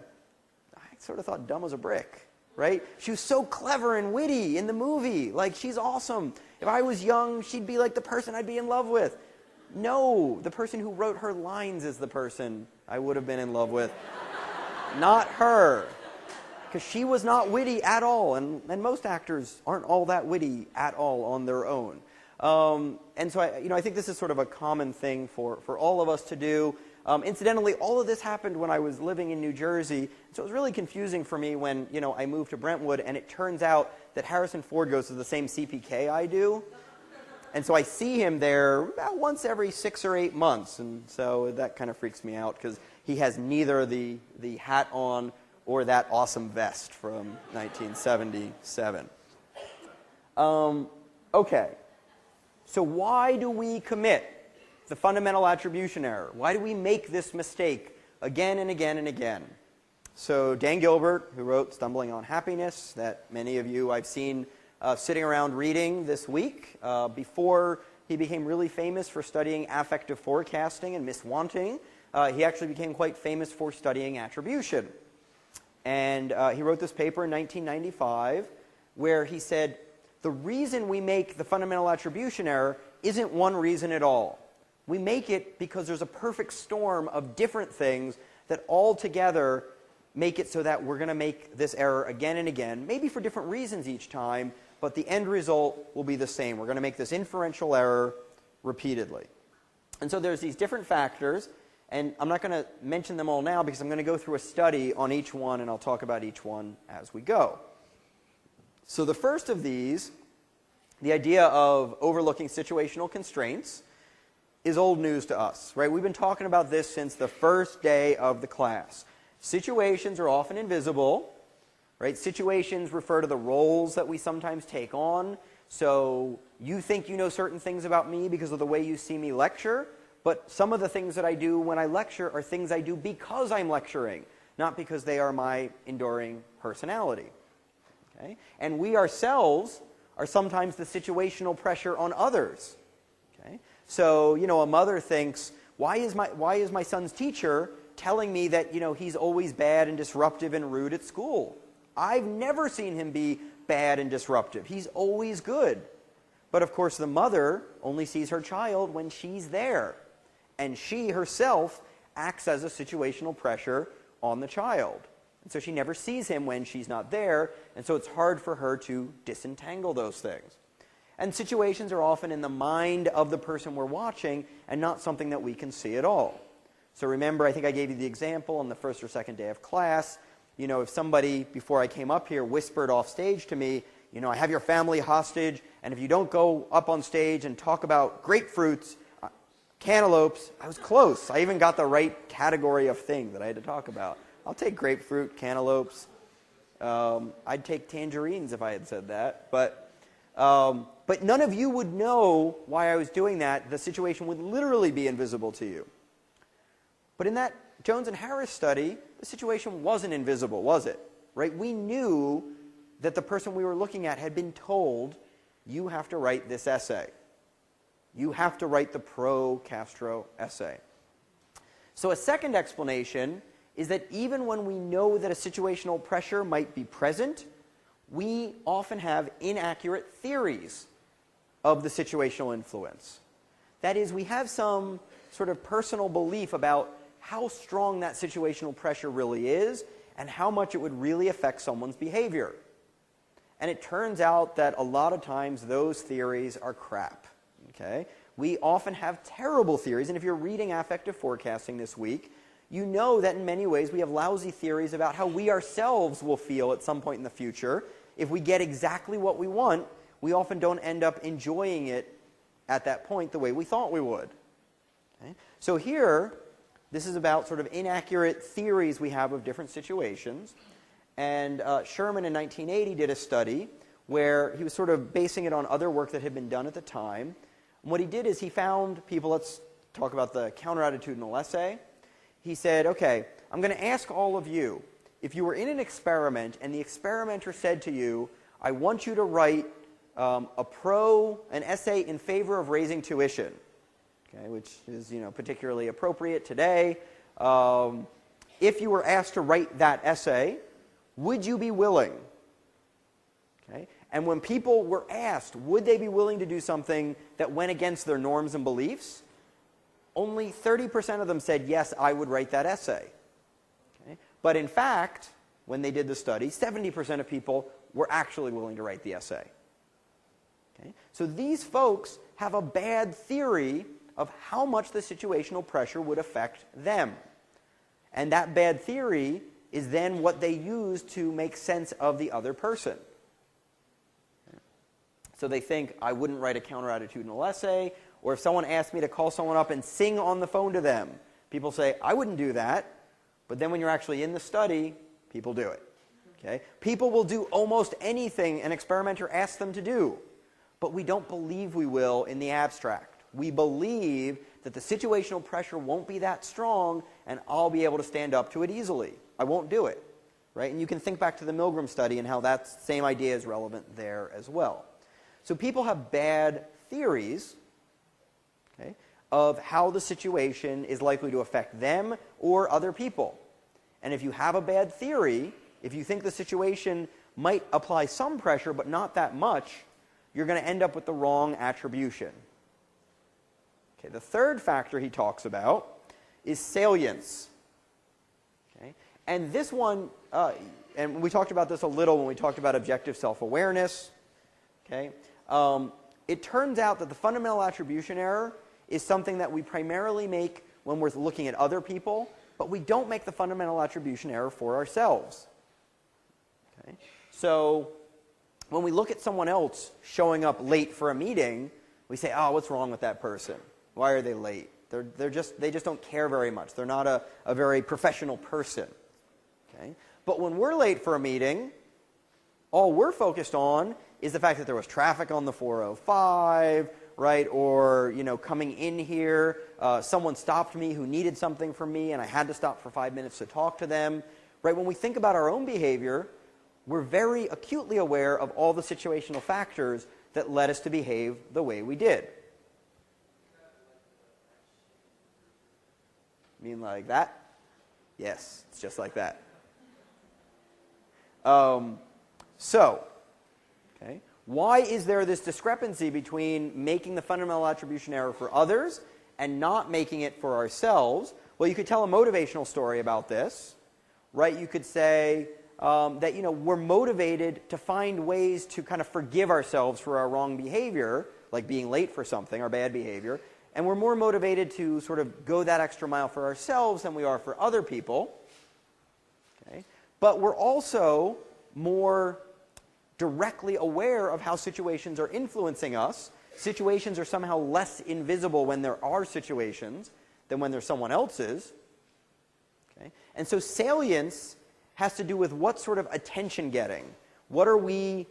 I sort of thought dumb as a brick. Right? She was so clever and witty in the movie. Like, she's awesome. If I was young, she'd be like the person I'd be in love with. No, the person who wrote her lines is the person I would have been in love with. Not her. Because she was not witty at all. And most actors aren't all that witty at all on their own. And so I think this is sort of a common thing for all of us to do. Incidentally, all of this happened when I was living in New Jersey. So it was really confusing for me when I moved to Brentwood. And it turns out that Harrison Ford goes to the same CPK I do. And so I see him there about once every 6 or 8 months. And so that kind of freaks me out because he has neither the hat on or that awesome vest from 1977. Okay. So why do we commit the fundamental attribution error? Why do we make this mistake again and again and again? So Dan Gilbert, who wrote Stumbling on Happiness, that many of you I've seen sitting around reading this week, before he became really famous for studying affective forecasting and miswanting, he actually became quite famous for studying attribution. And he wrote this paper in 1995 where he said, the reason we make the fundamental attribution error isn't one reason at all. We make it because there's a perfect storm of different things that all together make it so that we're going to make this error again and again, maybe for different reasons each time, but the end result will be the same. We're going to make this inferential error repeatedly. And so there's these different factors, and I'm not going to mention them all now because I'm going to go through a study on each one, and I'll talk about each one as we go. So the first of these, the idea of overlooking situational constraints, is old news to us, right? We've been talking about this since the first day of the class. Situations are often invisible, right? Situations refer to the roles that we sometimes take on. So you think you know certain things about me because of the way you see me lecture, but some of the things that I do when I lecture are things I do because I'm lecturing, not because they are my enduring personality. Okay? And we ourselves are sometimes the situational pressure on others. Okay? So, a mother thinks, why is my son's teacher telling me that, he's always bad and disruptive and rude at school? I've never seen him be bad and disruptive. He's always good. But of course, the mother only sees her child when she's there. And she herself acts as a situational pressure on the child. And so she never sees him when she's not there, and so it's hard for her to disentangle those things. And situations are often in the mind of the person we're watching and not something that we can see at all. So remember, I think I gave you the example on the first or second day of class. If somebody, before I came up here, whispered off stage to me, I have your family hostage, and if you don't go up on stage and talk about grapefruits, cantaloupes, I was close. I even got the right category of thing that I had to talk about. I'll take grapefruit, cantaloupes. I'd take tangerines if I had said that. But none of you would know why I was doing that. The situation would literally be invisible to you. But in that Jones and Harris study, the situation wasn't invisible, was it? Right? We knew that the person we were looking at had been told, you have to write this essay. You have to write the pro-Castro essay. So a second explanation is that even when we know that a situational pressure might be present, we often have inaccurate theories of the situational influence. That is, we have some sort of personal belief about how strong that situational pressure really is and how much it would really affect someone's behavior. And it turns out that a lot of times those theories are crap. Okay? We often have terrible theories, and if you're reading affective forecasting this week, you know that in many ways we have lousy theories about how we ourselves will feel at some point in the future. If we get exactly what we want, we often don't end up enjoying it at that point the way we thought we would. Okay? So here, this is about sort of inaccurate theories we have of different situations. And Sherman in 1980 did a study where he was sort of basing it on other work that had been done at the time. And what he did is he found people, let's talk about the counterattitudinal essay. He said, okay, I'm going to ask all of you, if you were in an experiment and the experimenter said to you, I want you to write an essay in favor of raising tuition, okay, which is particularly appropriate today. If you were asked to write that essay, would you be willing? Okay? And when people were asked, would they be willing to do something that went against their norms and beliefs, only 30% of them said, yes, I would write that essay. Okay? But in fact, when they did the study, 70% of people were actually willing to write the essay. Okay? So these folks have a bad theory of how much the situational pressure would affect them. And that bad theory is then what they use to make sense of the other person. So they think, I wouldn't write a counterattitudinal essay, or if someone asked me to call someone up and sing on the phone to them, people say, I wouldn't do that. But then when you're actually in the study, people do it. Okay? People will do almost anything an experimenter asks them to do, but we don't believe we will in the abstract. We believe that the situational pressure won't be that strong and I'll be able to stand up to it easily. I won't do it. right? And you can think back to the Milgram study and how that same idea is relevant there as well. So people have bad theories, okay, of how the situation is likely to affect them or other people. And if you have a bad theory, if you think the situation might apply some pressure but not that much, you're going to end up with the wrong attribution. Okay, the third factor he talks about is salience. Okay? And this one, and we talked about this a little when we talked about objective self-awareness. Okay? It turns out that the fundamental attribution error is something that we primarily make when we're looking at other people, but we don't make the fundamental attribution error for ourselves. Okay? So when we look at someone else showing up late for a meeting, we say, oh, what's wrong with that person? Why are they late? They just don't care very much. They're not a very professional person. Okay? But when we're late for a meeting, all we're focused on is the fact that there was traffic on the 405, right? Or, coming in here, someone stopped me who needed something from me, and I had to stop for 5 minutes to talk to them. Right? When we think about our own behavior, we're very acutely aware of all the situational factors that led us to behave the way we did. You mean like that? Yes, it's just like that. Okay, why is there this discrepancy between making the fundamental attribution error for others and not making it for ourselves? Well, you could tell a motivational story about this, right? You could say that we're motivated to find ways to kind of forgive ourselves for our wrong behavior, like being late for something, our bad behavior, and we're more motivated to sort of go that extra mile for ourselves than we are for other people. Okay? But we're also more directly aware of how situations are influencing us. Situations are somehow less invisible when there are situations than when there's someone else's. Okay? And so salience has to do with what sort of attention getting. What are we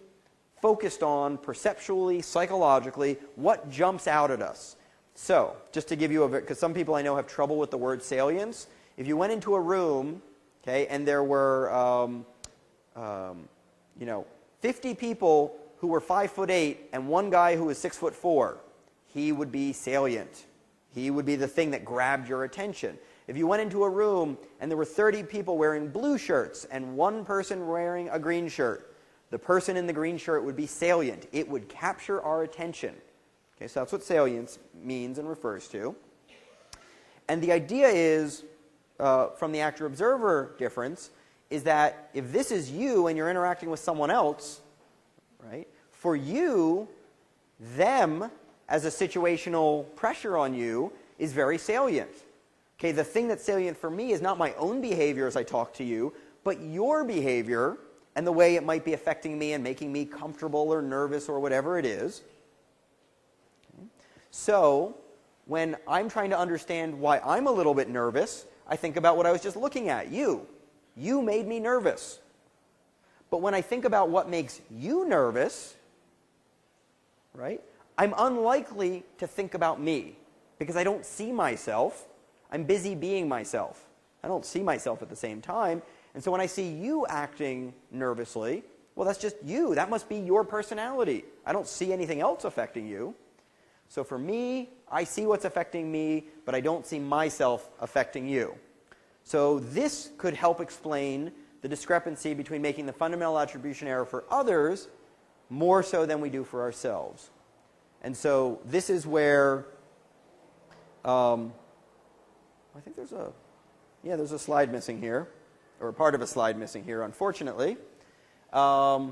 focused on perceptually, psychologically? What jumps out at us? So, just to give you because some people I know have trouble with the word salience. If you went into a room, okay, and there were, 50 people who were 5'8" and one guy who was 6'4", he would be salient. He would be the thing that grabbed your attention. If you went into a room and there were 30 people wearing blue shirts and one person wearing a green shirt, the person in the green shirt would be salient. It would capture our attention. Okay, so that's what salience means and refers to. And the idea is, from the actor-observer difference, is that if this is you and you're interacting with someone else, right, for you, them as a situational pressure on you is very salient. Okay, the thing that's salient for me is not my own behavior as I talk to you, but your behavior and the way it might be affecting me and making me comfortable or nervous or whatever it is. So, when I'm trying to understand why I'm a little bit nervous, I think about what I was just looking at, you. You made me nervous. But when I think about what makes you nervous, right, I'm unlikely to think about me because I don't see myself. I'm busy being myself. I don't see myself at the same time. And so when I see you acting nervously, well, that's just you. That must be your personality. I don't see anything else affecting you. So for me, I see what's affecting me, but I don't see myself affecting you. So this could help explain the discrepancy between making the fundamental attribution error for others more so than we do for ourselves. And so this is where, I think there's a slide missing here, or a part of a slide missing here, unfortunately. Yeah,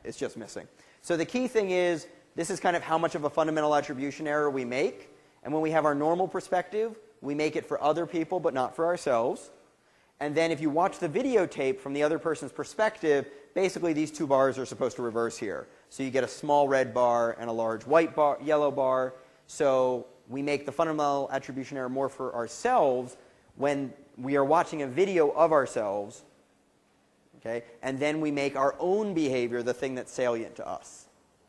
it's just missing. So the key thing is, this is kind of how much of a fundamental attribution error we make. And when we have our normal perspective, we make it for other people but not for ourselves. And then if you watch the videotape from the other person's perspective, basically these two bars are supposed to reverse here. So you get a small red bar and a large white bar, yellow bar. So we make the fundamental attribution error more for ourselves when we are watching a video of ourselves. Okay? And then we make our own behavior the thing that's salient to us.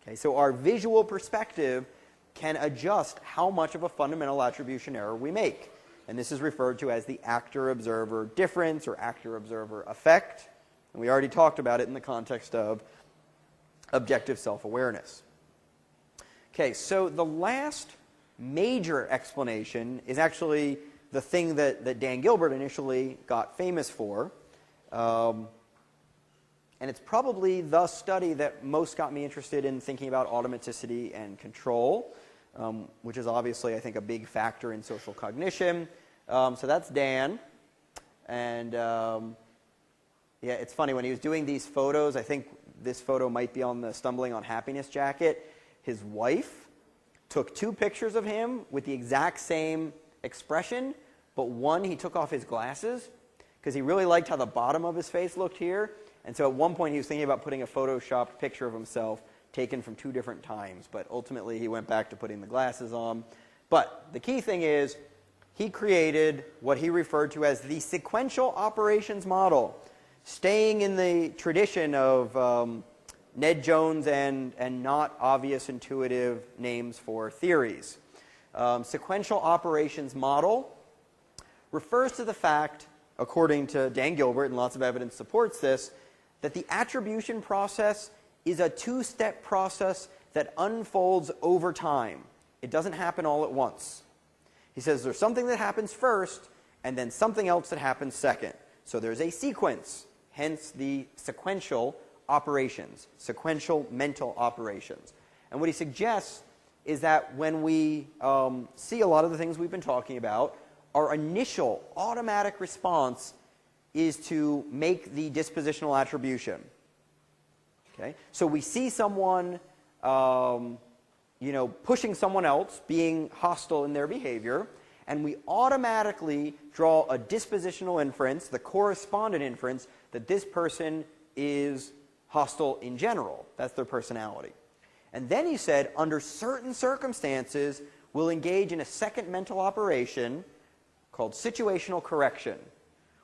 Okay, so our visual perspective can adjust how much of a fundamental attribution error we make. And this is referred to as the actor-observer difference or actor-observer effect. And we already talked about it in the context of objective self-awareness. Okay, so the last major explanation is actually the thing that Dan Gilbert initially got famous for. And it's probably the study that most got me interested in thinking about automaticity and control, which is obviously, I think, a big factor in social cognition. So that's Dan. And yeah, it's funny, when he was doing these photos, I think this photo might be on the Stumbling on Happiness jacket, his wife took 2 pictures of him with the exact same expression, but one, he took off his glasses because he really liked how the bottom of his face looked here. And so at one point he was thinking about putting a photoshopped picture of himself taken from 2 different times, but ultimately he went back to putting the glasses on. But the key thing is he created what he referred to as the sequential operations model, staying in the tradition of Ned Jones and not obvious intuitive names for theories. Sequential operations model refers to the fact, according to Dan Gilbert, and lots of evidence supports this, that the attribution process is a 2-step process that unfolds over time. It doesn't happen all at once. He says there's something that happens first, and then something else that happens second. So there's a sequence, hence the sequential operations, sequential mental operations. And what he suggests is that when we see a lot of the things we've been talking about, our initial automatic response is to make the dispositional attribution. Okay? So we see someone pushing someone else, being hostile in their behavior, and we automatically draw a dispositional inference, the correspondent inference, that this person is hostile in general. That's their personality. And then he said, under certain circumstances, we'll engage in a second mental operation called situational correction,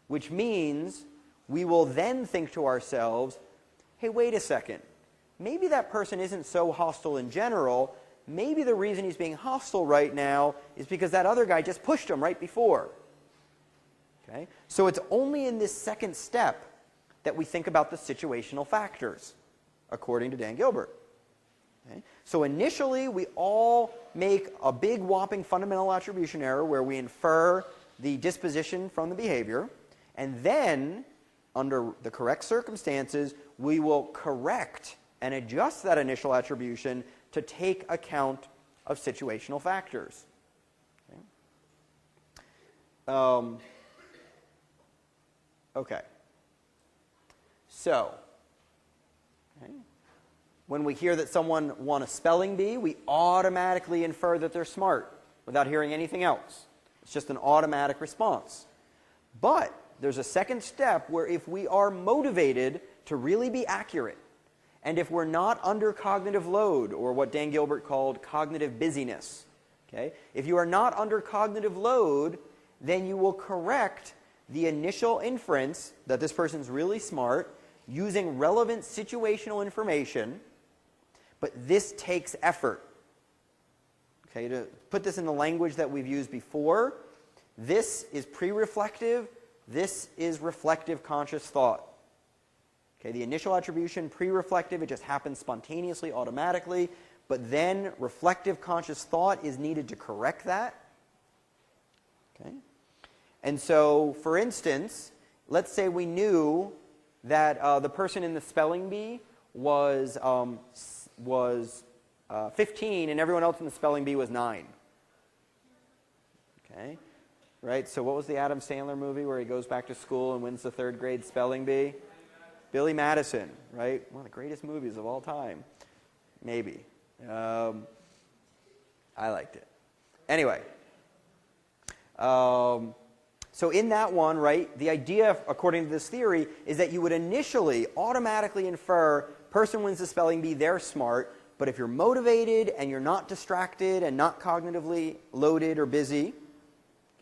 which means we will then think to ourselves, hey, wait a second, maybe that person isn't so hostile in general. Maybe the reason he's being hostile right now is because that other guy just pushed him right before. Okay? So it's only in this second step that we think about the situational factors, according to Dan Gilbert. Okay? So initially, we all make a big whopping fundamental attribution error where we infer the disposition from the behavior, and then, under the correct circumstances, we will correct and adjust that initial attribution to take account of situational factors. Okay. Okay. So, when we hear that someone won a spelling bee, we automatically infer that they're smart without hearing anything else. It's just an automatic response. But there's a second step where if we are motivated to really be accurate, and if we're not under cognitive load, or what Dan Gilbert called cognitive busyness, okay? If you are not under cognitive load, then you will correct the initial inference that this person's really smart using relevant situational information, but this takes effort. Okay, to put this in the language that we've used before, this is pre-reflective, this is reflective conscious thought. Okay, the initial attribution, pre-reflective, it just happens spontaneously, automatically, but then reflective conscious thought is needed to correct that. Okay? And so, for instance, let's say we knew that the person in the spelling bee was 15 and everyone else in the spelling bee was 9. Okay? Right? So what was the Adam Sandler movie where he goes back to school and wins the 3rd grade spelling bee? Billy Madison, right? One of the greatest movies of all time. Maybe. I liked it. Anyway. So in that one, right, the idea, according to this theory, is that you would initially automatically infer, person wins the spelling bee, they're smart, but if you're motivated and you're not distracted and not cognitively loaded or busy,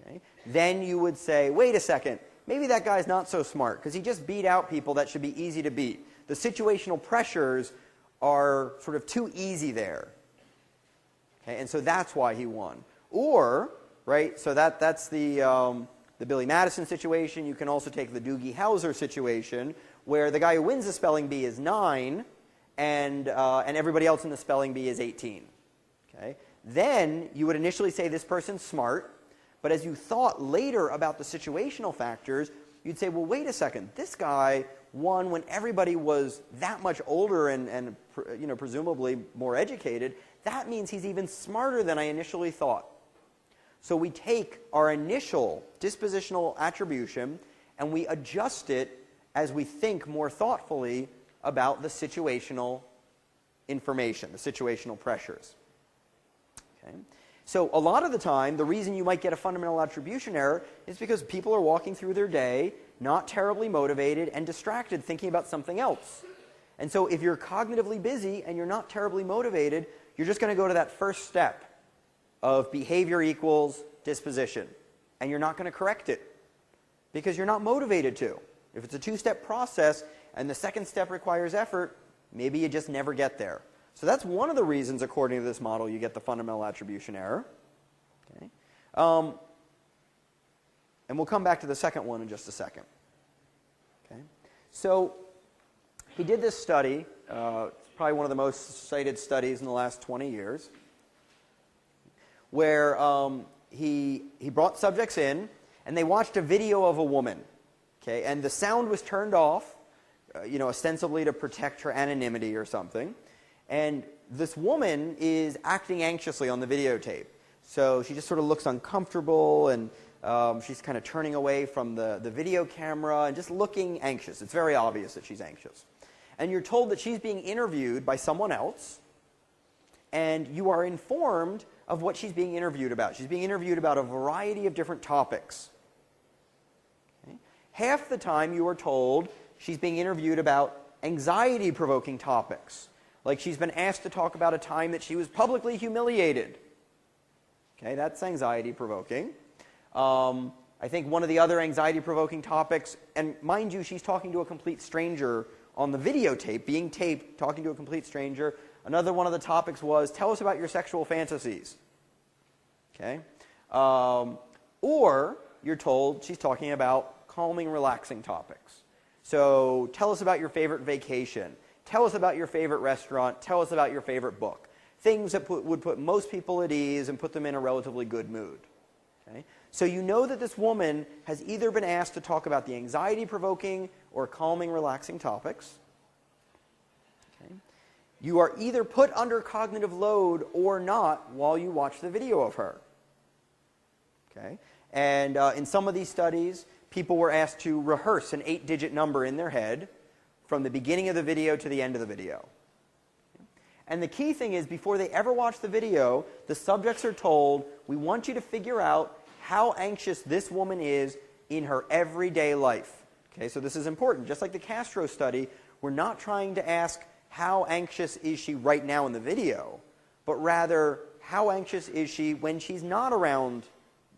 okay, then you would say, wait a second, maybe that guy's not so smart because he just beat out people that should be easy to beat. The situational pressures are sort of too easy there. Okay, and so that's why he won. Or right? So that's the Billy Madison situation. You can also take the Doogie Howser situation, where the guy who wins the spelling bee is 9, and everybody else in the spelling bee is 18. Okay? Then you would initially say this person's smart, but as you thought later about the situational factors, you'd say, well, wait a second, this guy won when everybody was that much older and presumably more educated. That means he's even smarter than I initially thought. So we take our initial dispositional attribution and we adjust it as we think more thoughtfully about the situational information, the situational pressures. Okay? So a lot of the time, the reason you might get a fundamental attribution error is because people are walking through their day not terribly motivated and distracted thinking about something else. And so if you're cognitively busy and you're not terribly motivated, you're just going to go to that first step of behavior equals disposition. And you're not going to correct it because you're not motivated to. If it's a two-step process and the second step requires effort, maybe you just never get there. So that's one of the reasons, according to this model, you get the fundamental attribution error. Okay? And we'll come back to the second one in just a second. Okay? So he did this study. It's probably one of the most cited studies in the last 20 years, where he brought subjects in, and they watched a video of a woman. Okay? And the sound was turned off, ostensibly to protect her anonymity or something. And this woman is acting anxiously on the videotape. So she just sort of looks uncomfortable, and she's kind of turning away from the video camera and just looking anxious. It's very obvious that she's anxious. And you're told that she's being interviewed by someone else, and you are informed of what she's being interviewed about. She's being interviewed about a variety of different topics. Okay? Half the time you are told she's being interviewed about anxiety-provoking topics. Like she's been asked to talk about a time that she was publicly humiliated. Okay, that's anxiety-provoking. I think one of the other anxiety-provoking topics, and mind you, she's talking to a complete stranger on the videotape, being taped, talking to a complete stranger. Another one of the topics was, tell us about your sexual fantasies. Okay? Or you're told she's talking about calming, relaxing topics. So tell us about your favorite vacation. Tell us about your favorite restaurant. Tell us about your favorite book. Things that would put most people at ease and put them in a relatively good mood. Okay? So you know that this woman has either been asked to talk about the anxiety-provoking or calming, relaxing topics. Okay? You are either put under cognitive load or not while you watch the video of her. Okay? And in some of these studies, people were asked to rehearse an 8-digit number in their head from the beginning of the video to the end of the video. And the key thing is, before they ever watch the video, the subjects are told, we want you to figure out how anxious this woman is in her everyday life. Okay, so this is important. Just like the Castro study, we're not trying to ask how anxious is she right now in the video, but rather how anxious is she when she's not around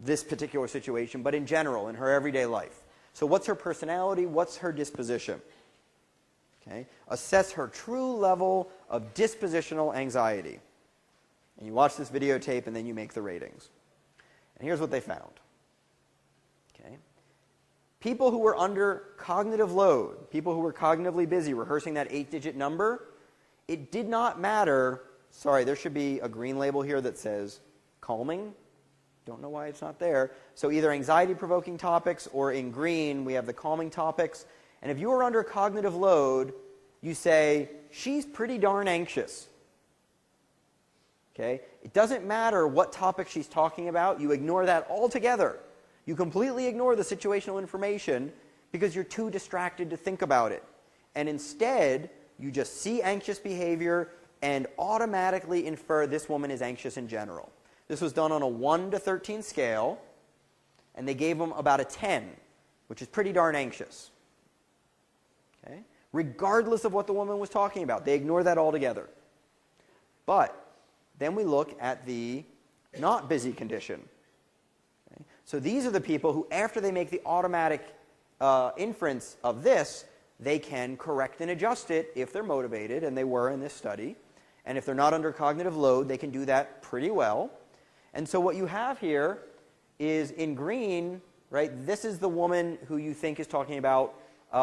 this particular situation, but in general, in her everyday life. So what's her personality? What's her disposition? Okay? Assess her true level of dispositional anxiety. And you watch this videotape and then you make the ratings. And here's what they found. Okay? People who were under cognitive load, people who were cognitively busy rehearsing that 8-digit number, it did not matter. Sorry, there should be a green label here that says calming. Don't know why it's not there. So either anxiety-provoking topics, or in green we have the calming topics. And if you are under cognitive load, you say, she's pretty darn anxious. Okay? It doesn't matter what topic she's talking about. You ignore that altogether. You completely ignore the situational information because you're too distracted to think about it. And instead, you just see anxious behavior and automatically infer this woman is anxious in general. This was done on a 1 to 13 scale, and they gave them about a 10, which is pretty darn anxious. Okay? Regardless of what the woman was talking about. They ignore that altogether. But then we look at the not busy condition. Okay? So these are the people who, after they make the automatic inference of this, they can correct and adjust it if they're motivated, and they were in this study. And if they're not under cognitive load, they can do that pretty well. And so what you have here is in green, right? This is the woman who you think is talking about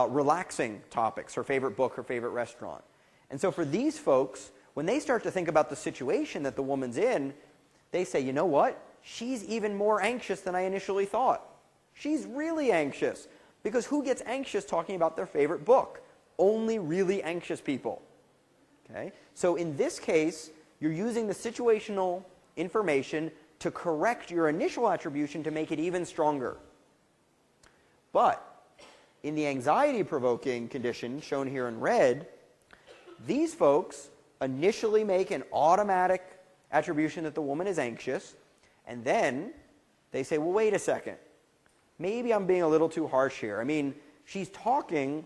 relaxing topics, her favorite book, her favorite restaurant. And so for these folks, when they start to think about the situation that the woman's in, they say, you know what? She's even more anxious than I initially thought. She's really anxious. Because who gets anxious talking about their favorite book? Only really anxious people. Okay? So in this case, you're using the situational information to correct your initial attribution to make it even stronger. But in the anxiety-provoking condition, shown here in red, these folks initially make an automatic attribution that the woman is anxious, and then they say, well, wait a second. Maybe I'm being a little too harsh here. I mean, she's talking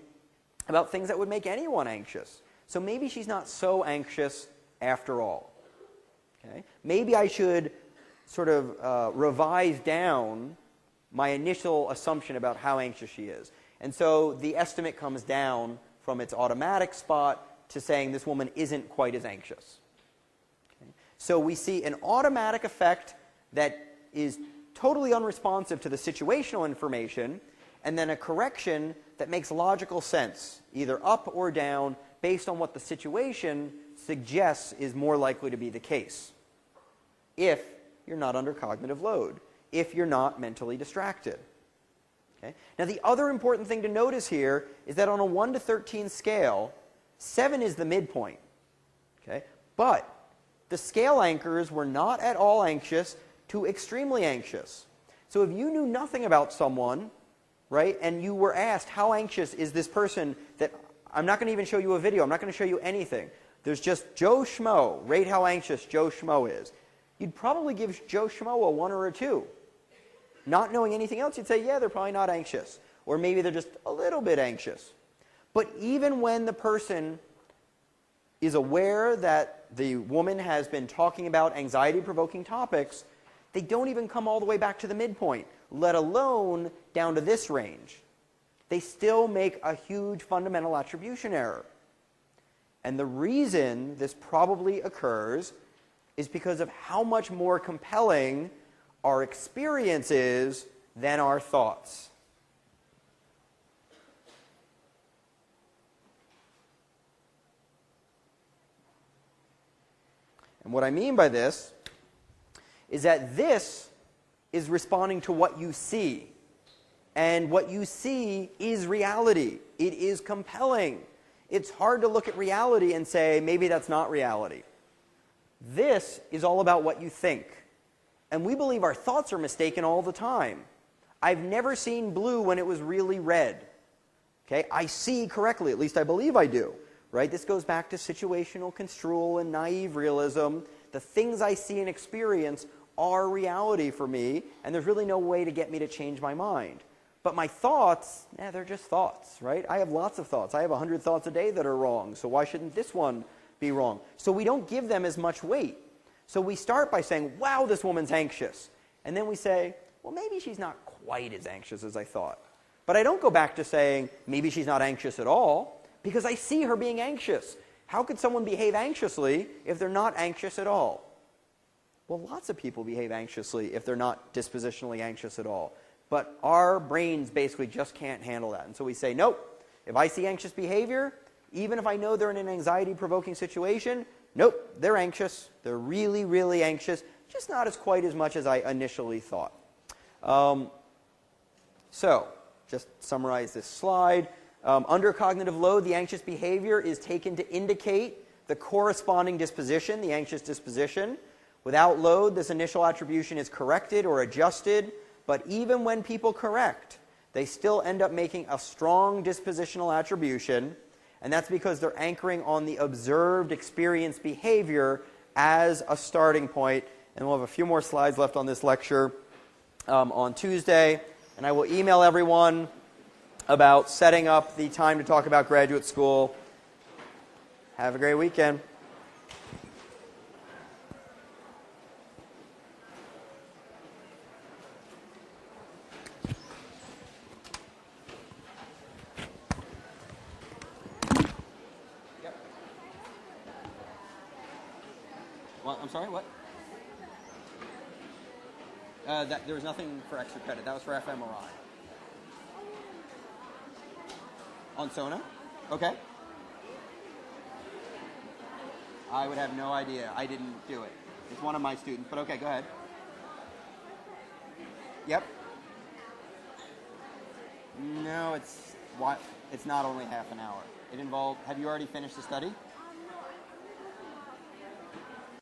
about things that would make anyone anxious. So maybe she's not so anxious after all. Okay? Maybe I should sort of revise down my initial assumption about how anxious she is. And so the estimate comes down from its automatic spot to saying this woman isn't quite as anxious. Okay? So we see an automatic effect that is totally unresponsive to the situational information, and then a correction that makes logical sense, either up or down, based on what the situation suggests is more likely to be the case, if you're not under cognitive load, if you're not mentally distracted. Okay? Now, the other important thing to notice here is that on a 1 to 13 scale, 7 is the midpoint. Okay? But the scale anchors were not at all anxious to extremely anxious. So if you knew nothing about someone, right, and you were asked, how anxious is this person, that I'm not going to even show you a video, I'm not going to show you anything. There's just Joe Schmo, rate how anxious Joe Schmo is. You'd probably give Joe Schmo a 1 or a 2. Not knowing anything else, you'd say, yeah, they're probably not anxious. Or maybe they're just a little bit anxious. But even when the person is aware that the woman has been talking about anxiety-provoking topics, they don't even come all the way back to the midpoint, let alone down to this range. They still make a huge fundamental attribution error. And the reason this probably occurs is because of how much more compelling our experience is than our thoughts. And what I mean by this is that this is responding to what you see. And what you see is reality. It is compelling. It's hard to look at reality and say, maybe that's not reality. This is all about what you think. And we believe our thoughts are mistaken all the time. I've never seen blue when it was really red. Okay? I see correctly, at least I believe I do. Right? This goes back to situational construal and naive realism. The things I see and experience are reality for me, and there's really no way to get me to change my mind. But my thoughts, they're just thoughts, right? I have lots of thoughts. I have 100 thoughts a day that are wrong, so why shouldn't this one be wrong? So we don't give them as much weight. So we start by saying, wow, this woman's anxious. And then we say, well, maybe she's not quite as anxious as I thought. But I don't go back to saying, maybe she's not anxious at all, because I see her being anxious. How could someone behave anxiously if they're not anxious at all? Well, lots of people behave anxiously if they're not dispositionally anxious at all. But our brains basically just can't handle that. And so we say, nope, if I see anxious behavior, even if I know they're in an anxiety-provoking situation, nope, they're anxious. They're really, really anxious, just not as quite as much as I initially thought. So, just summarize this slide. Under cognitive load, the anxious behavior is taken to indicate the corresponding disposition, the anxious disposition. Without load, this initial attribution is corrected or adjusted, but even when people correct, they still end up making a strong dispositional attribution, and that's because they're anchoring on the observed experienced behavior as a starting point. And we'll have a few more slides left on this lecture on Tuesday, and I will email everyone about setting up the time to talk about graduate school. Have a great weekend. What? I'm sorry, what? There was nothing for extra credit. That was for fMRI. On Sona? Okay. I would have no idea. I didn't do it. It's one of my students, but okay, go ahead. Yep. No, it's not only half an hour. It involved, have you already finished the study?